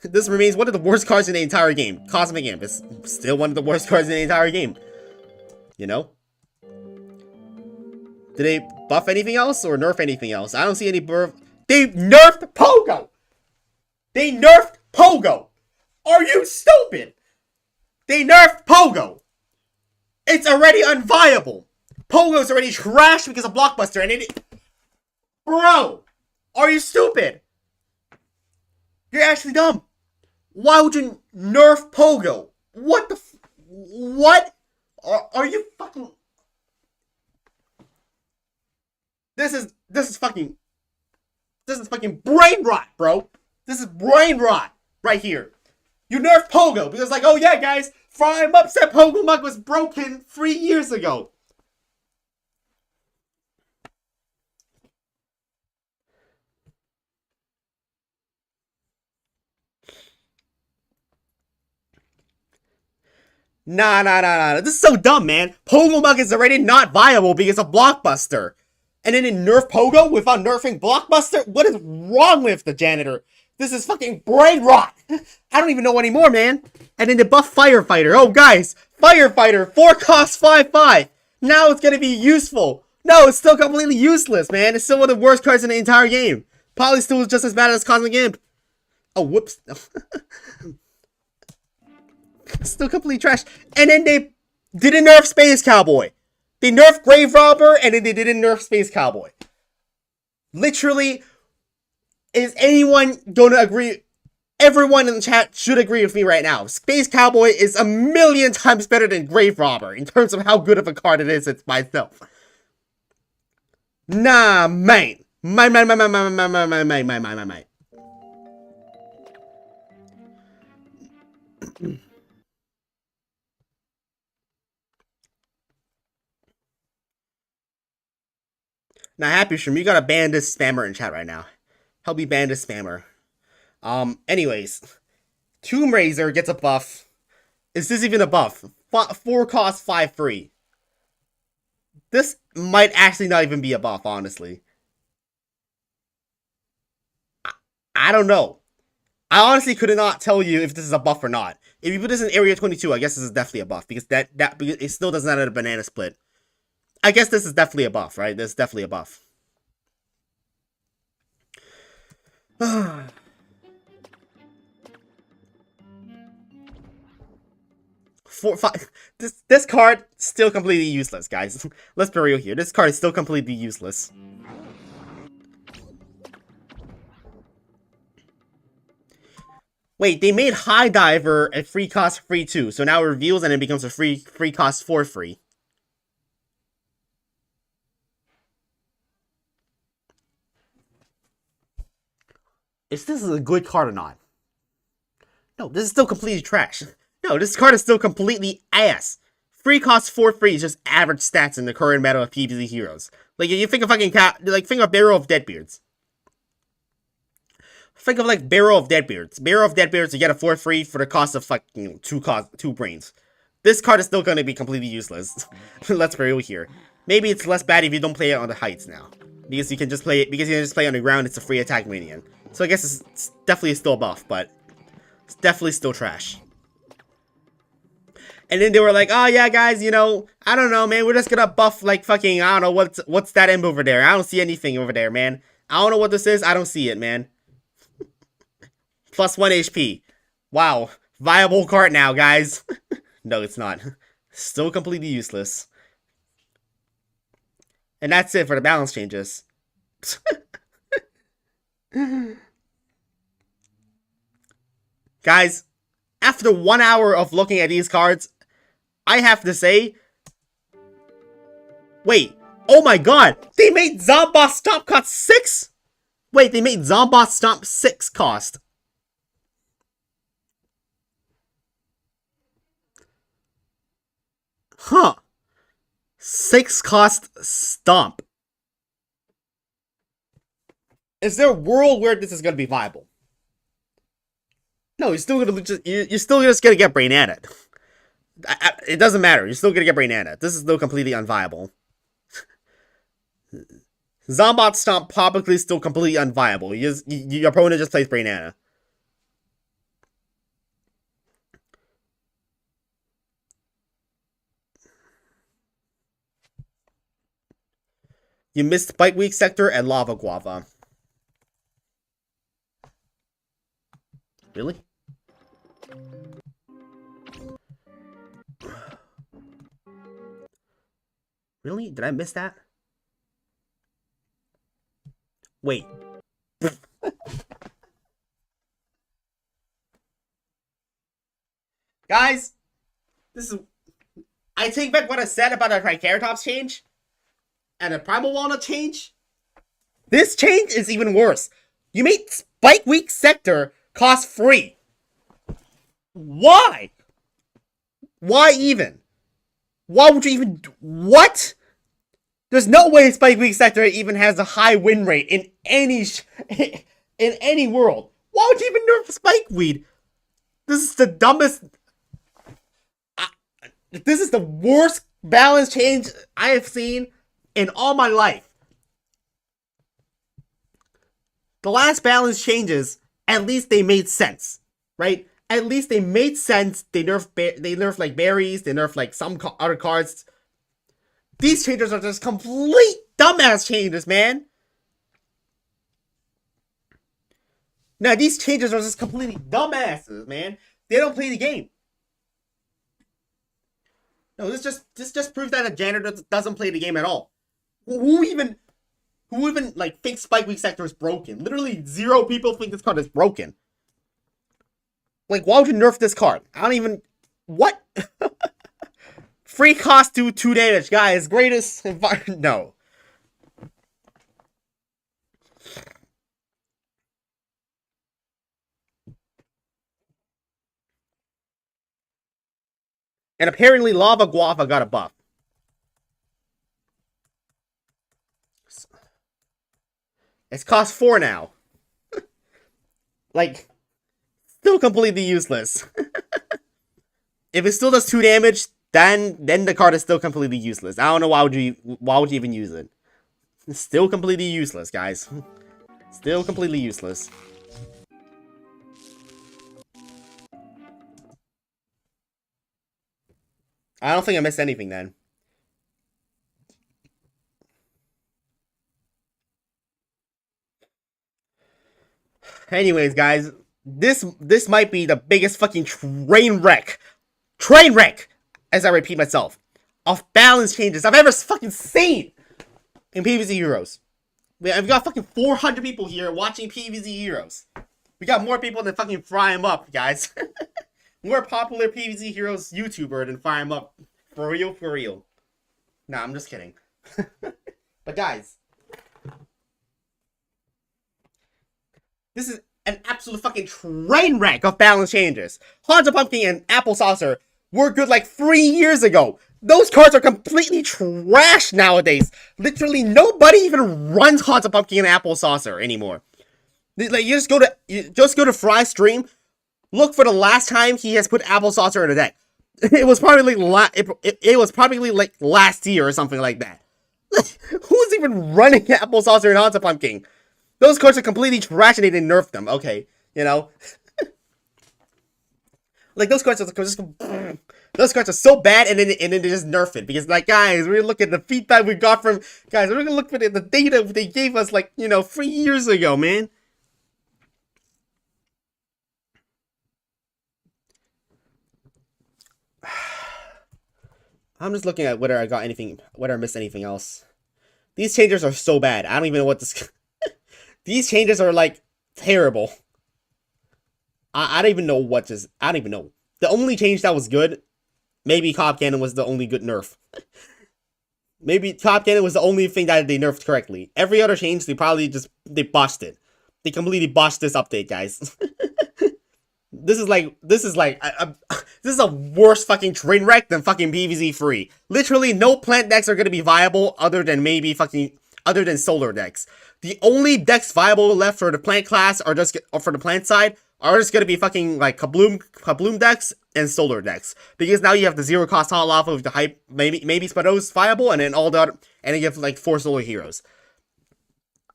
Speaker 1: This remains one of the worst cards in the entire game. Cosmic Imp is still one of the worst cards in the entire game. You know? Did they buff anything else or nerf anything else? I don't see any buff. They nerfed Pogo! They nerfed Pogo! Are you stupid? They nerfed Pogo! It's already unviable! Pogo's already trashed because of Blockbuster and it... Bro! Are you stupid? You're actually dumb. Why would you nerf Pogo? What the what? Are you fucking... This is fucking brain rot, bro. This is brain rot right here. You nerfed Pogo because, like, oh yeah, guys, I'm upset Pogo Mug was broken 3 years ago. Nah. This is so dumb, man. Pogo Mug is already not viable because of Blockbuster. And then they nerf Pogo without nerfing Blockbuster? What is wrong with the janitor? This is fucking brain rot. I don't even know anymore, man. And then they buff Firefighter. Oh, guys. Firefighter. 4 cost 5/5. Now it's going to be useful. No, it's still completely useless, man. It's still one of the worst cards in the entire game. Probably still just as bad as Cosmic Imp. Oh, whoops. Still completely trash. And then they didn't nerf Space Cowboy. They nerfed Grave Robber, and then they didn't nerf Space Cowboy. Literally, is anyone gonna agree? Everyone in the chat should agree with me right now. Space Cowboy is a million times better than Grave Robber in terms of how good of a card it is it's by itself. Nah, mate. Mate. Now, Happy Shroom, you gotta ban this spammer in chat right now. Help me ban this spammer. Anyways. Tomb Raiser gets a buff. Is this even a buff? 4 cost 5 free. This might actually not even be a buff, honestly. I don't know. I honestly could not tell you if this is a buff or not. If you put this in Area 22, I guess this is definitely a buff. Because because it still doesn't have a banana split. I guess this is definitely a buff, right? This is definitely a buff. This card still completely useless, guys. Let's be real here. This card is still completely useless. Wait, they made High Diver a free cost free too, so now it reveals and it becomes a free cost for free. Is this a good card or not? No, this is still completely trash. No, this card is still completely ass. Free cost for free is just average stats in the current meta of PvZ Heroes. Like, if you think of fucking think of Barrel of Deadbeards. Think of like Barrel of Deadbeards. Barrel of Deadbeards, you get a 4 free for the cost of fucking 2 brains. This card is still going to be completely useless. Let's be real here. Maybe it's less bad if you don't play it on the heights now. because you can just play on the ground. It's a free attack minion. So I guess it's definitely still a buff, but it's definitely still trash. And then they were like, oh yeah, guys, you know, I don't know, man, we're just gonna buff, like, fucking, I don't know, what's that imp over there? I don't see anything over there, man. I don't know what this is, I don't see it, man. Plus 1 HP. Wow. Viable card now, guys. No, it's not. Still completely useless. And that's it for the balance changes. Guys, after 1 hour of looking at these cards, I have to say... Wait. Oh my god! They made Zomboss Stomp cost 6?! Wait, they made Zomboss Stomp 6 cost. Huh. 6 cost Stomp. Is there a world where this is gonna be viable? No, you're still just gonna get Brain at it. It doesn't matter. You're still gonna get Brain at it. This is still completely unviable. Zomboss Stomp probably still completely unviable. Your opponent just plays Brain Anna. You missed Spike Weak Sector and Lava Guava. Really? Really? Did I miss that? Wait. Guys, this is... I take back what I said about the Triceratops change and the Primal Walnut change. This change is even worse. You made Spike Weak Sector cost free. Why? Why even? Why would you even... What? There's no way Spike Weak Sector even has a high win rate in any world. Why would you even nerf Spike Weed? This is the dumbest... this is the worst balance change I have seen in all my life. The last balance changes, at least they made sense, right? At least they made sense. They nerf like berries. They nerf like some other cards. These changes are just complete dumbass changes, man. Now these changes are just completely dumbasses, man. They don't play the game. No, this just proves that a janitor doesn't play the game at all. Who even like thinks Spike Weak Sector is broken? Literally 0 people think this card is broken. Like, why would you nerf this card? I don't even... What? Free cost to 2 damage, guys. Greatest environment... No. And apparently Lava Guava got a buff. It's cost 4 now. Like... Still completely useless. If it still does 2 damage, then the card is still completely useless. I don't know why would you even use it. It's still completely useless, guys. Still completely useless. I don't think I missed anything then. Anyways, guys, this might be the biggest fucking train wreck, as I repeat myself, of balance changes I've ever fucking seen in PvZ Heroes. We've got fucking 400 people here watching PvZ Heroes. We got more people than fucking Fry 'em Up, guys. More popular PvZ Heroes YouTuber than Fry 'em Up. For real, for real. Nah, I'm just kidding. But guys, this is an absolute fucking train wreck of balance changes. Haunted Pumpkin and Apple Saucer were good like 3 years ago. Those cards are completely trash nowadays. Literally nobody even runs Haunted Pumpkin and Apple Saucer anymore. Like, you just go to Fry's stream, look for the last time he has put Apple Saucer in a deck. It was probably like last year or something like that. Who's even running Applesauce or Hansa Pumpkin? Those cards are completely trash and they didn't nerf them. Okay, you know? Like, those cards are just... Those cards are so bad, and then they just nerf it. Because, like, guys, we're looking at the feedback we got from... Guys, we're gonna look at the data they gave us, like, 3 years ago, man. I'm just looking at whether I got anything... Whether I missed anything else. These changes are so bad. I don't even know what this... These changes are, like, terrible. I don't even know what just... I don't even know. The only change that was good... Maybe Cop Cannon was the only good nerf. Maybe Cop Cannon was the only thing that they nerfed correctly. Every other change, they probably just... They botched it. They completely botched this update, guys. This is a worse fucking train wreck than fucking PvZ free. Literally, no plant decks are gonna be viable other than solar decks. The only decks viable left for the plant class or for the plant side are just gonna be fucking like kabloom decks and solar decks. Because now you have the zero cost hot alpha with the hype, maybe Spados viable, and then all the other, and then you have like 4 solar heroes.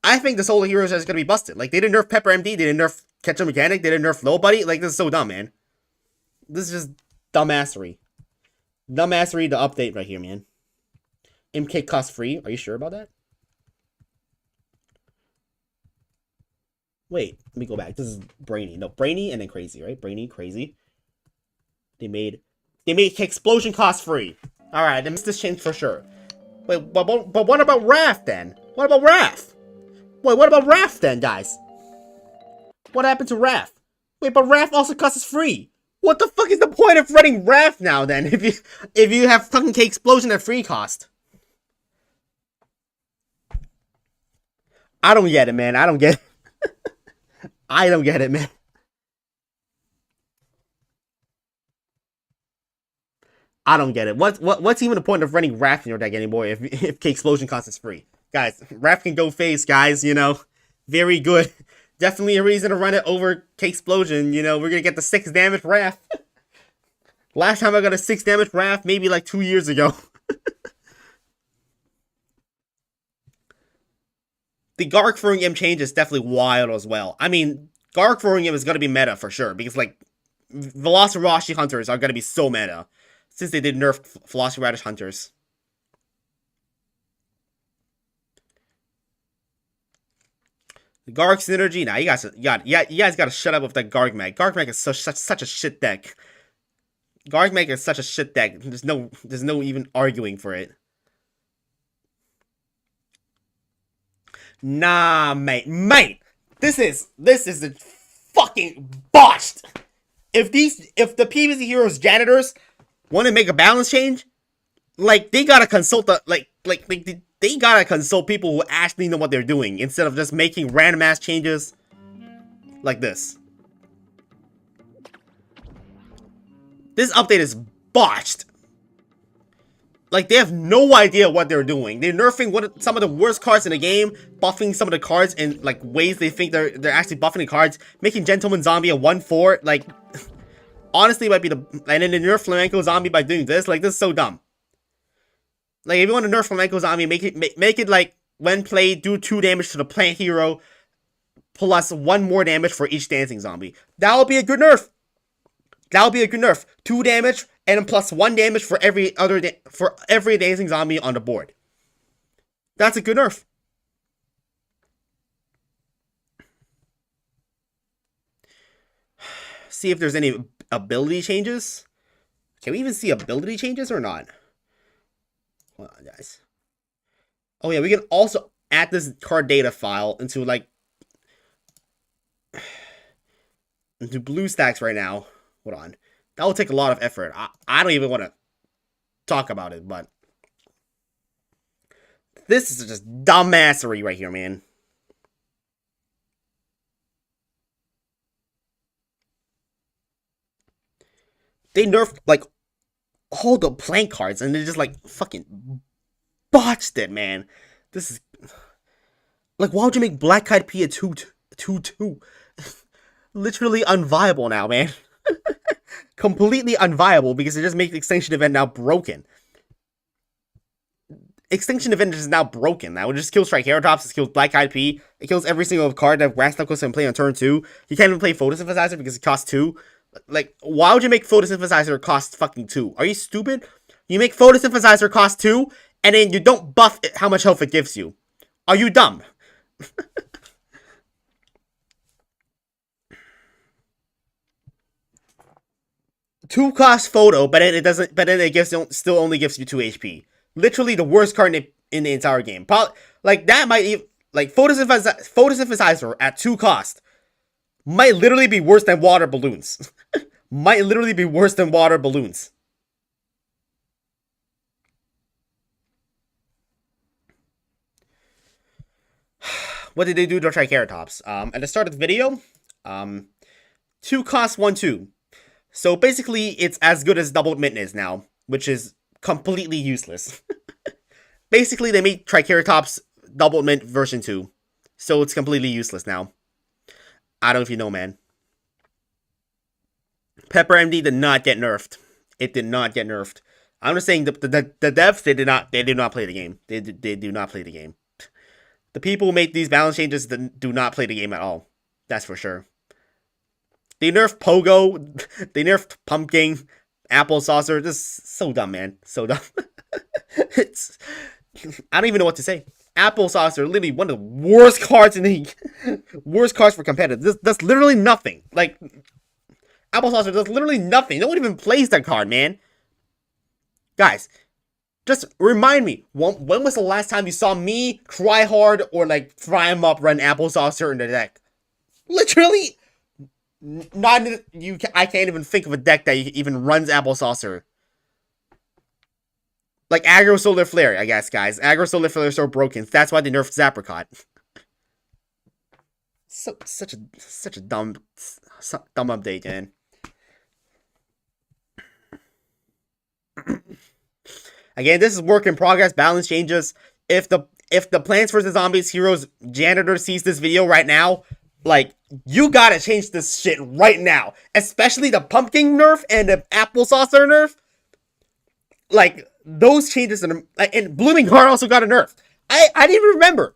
Speaker 1: I think the solar heroes are just gonna be busted. Like, they didn't nerf Pepper MD, they didn't nerf Ketchup Mechanic, they didn't nerf Nobody. Like, this is so dumb, man. This is just dumbassery. Dumbassery, the update right here, man. MK cost free. Are you sure about that? Wait, let me go back. This is Brainy. No, Brainy and then Crazy, right? Brainy, Crazy. They made Explosion cost free. Alright, I missed this change for sure. Wait, but what about Raph then? What about Raph? Wait, what about Raph then, guys? What happened to Raph? Wait, but Raph also costs free. What the fuck is the point of running Raph now then if you have fucking K-Explosion at free cost? I don't get it, man. I don't get it. I don't get it, man. I don't get it. What's even the point of running Raph in your deck anymore if K-Explosion cost is free? Guys, Raph can go face, guys, Very good. Definitely a reason to run it over K-Explosion, we're gonna get the 6 damage Raph. Last time I got a 6 damage Raph, maybe like 2 years ago. The Garg throwing him change is definitely wild as well. I mean, Garg throwing him is gonna be meta for sure, because like, Velociraptor Hunters are gonna be so meta. Since they did nerf Velociraptor Hunters. The Garg synergy, nah, you guys gotta shut up with that Garg Mag. Garg Mag is such a shit deck. Garg Mag is such a shit deck. There's no even arguing for it. Nah, mate. This is the fucking botched. If the PvZ Heroes janitors want to make a balance change, like, they gotta consult they gotta consult people who actually know what they're doing instead of just making random ass changes like this. This update is botched. Like, they have no idea what they're doing. They're nerfing some of the worst cards in the game, buffing some of the cards in like ways they think they're actually buffing the cards, making Gentleman Zombie a 1/4. Like, honestly, might be and then they nerf Flamenco Zombie by doing this. Like, this is so dumb. Like, if you want to nerf Flamenco Zombie, make it like, when played, do 2 damage to the plant hero, plus 1 more damage for each dancing zombie. That would be a good nerf. 2 damage and plus 1 damage for every dancing zombie on the board. That's a good nerf. See if there's any ability changes. Can we even see ability changes or not? Hold on, guys. Oh yeah, we can also add this card data file into like into BlueStacks right now. Hold on. That will take a lot of effort. I don't even want to talk about it, but this is just dumbassery right here, man. They nerfed like all the plant cards and they just like fucking botched it, man. This is like, why would you make Black Kite P a 2/2? Literally unviable now, man. Completely unviable because it just makes the extinction event now broken. Extinction Advantage is now broken. Now it just kills Triceratops, it kills Black Eyed Pea, it kills every single card that Wax Knuckles can play on turn 2. You can't even play Photosynthesizer because it costs 2. Like, why would you make Photosynthesizer cost fucking 2? Are you stupid? You make Photosynthesizer cost 2, and then you don't buff it, how much health it gives you. Are you dumb? 2 cost Photo, but then it doesn't. But then it still only gives you 2 HP. Literally the worst card in the entire game. Like that might even, like Photosynthesizer at 2 cost might literally be worse than water balloons. Might literally be worse than water balloons. What did they do to Triceratops? At the start of the video, 2 cost 1/2. So basically, it's as good as Doubled Mint is now, which is completely useless. Basically, they made Triceratops Doubled Mint version 2, so it's completely useless now. I don't know if you know, man. Pepper MD did not get nerfed. It did not get nerfed. I'm just saying the devs, they did not play the game. They do not play the game. The people who make these balance changes do not play the game at all. That's for sure. They nerfed Pogo. They nerfed Pumpkin. Apple Saucer. This is so dumb, man. So dumb. I don't even know what to say. Apple Saucer, literally one of the worst cards in the worst cards for competitive. That's literally nothing. Like, Apple Saucer does literally nothing. No one even plays that card, man. Guys, just remind me, when was the last time you saw me try hard or like fry him up, run Apple Saucer in the deck? Literally, I can't even think of a deck that even runs Apple Saucer. Like Aggro Solar Flare, I guess, guys. Aggro Solar Flare is so broken. That's why they nerfed Zapricot. Such a dumb update, man. Again, this is work in progress. Balance changes. If the Plants vs Zombies Heroes janitor sees this video right now, like, you gotta change this shit right now. Especially the Pumpkin nerf and the Apple Saucer nerf. Like, those changes, and Blooming Heart also got a nerf. I didn't even remember.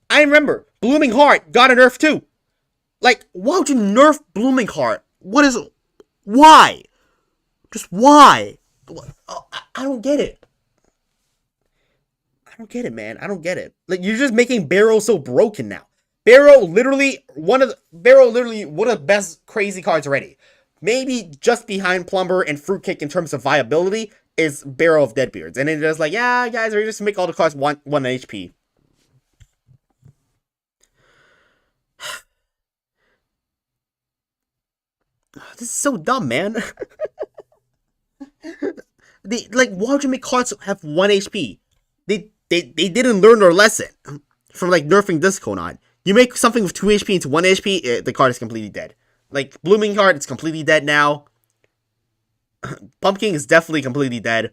Speaker 1: I remember Blooming Heart got a nerf too. Like, why would you nerf Blooming Heart? Why? Just why? I don't get it. I don't get it, man. I don't get it. Like, you're just making Barrow so broken now. Barrow literally one of the best crazy cards already. Maybe just behind Plumber and Fruitcake in terms of viability is Barrow of Deadbeards. And then just like, yeah, guys, we're just make all the cards 1 HP. This is so dumb, man. Why would you make cards have 1 HP? They didn't learn their lesson from like nerfing Disconaut. You make something with 2 HP into 1 HP, the card is completely dead. Like Blooming Heart, it's completely dead now. Pumpkin is definitely completely dead.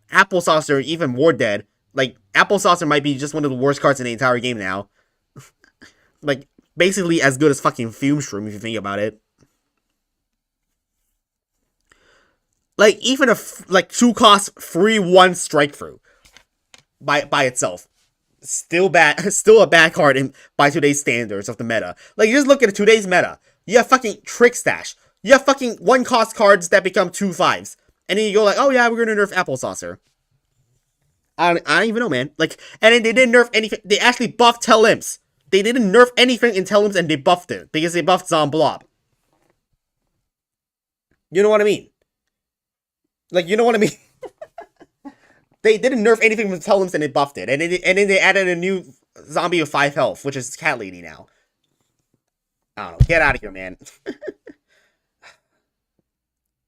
Speaker 1: Apple Saucer, even more dead. Like, Apple Saucer might be just one of the worst cards in the entire game now. Like, basically as good as fucking Fume Shroom, if you think about it. Like, even a 2 cost free 1 strike through by itself. Still a bad card by today's standards of the meta. Like, you just look at today's meta. You have fucking Trick Stash. You have fucking 1 cost cards that become 2 5s. And then you go like, oh yeah, we're gonna nerf Apple Saucer. I don't even know, man. Like, and then they didn't nerf anything. They actually buffed Telimps. They didn't nerf anything in Telimps and they buffed it. Because they buffed Zomblob. You know what I mean? Like, you know what I mean? They didn't nerf anything with Telimps and they buffed it. And then they added a new zombie with 5 health, which is Cat Lady now. I don't know. Get out of here, man.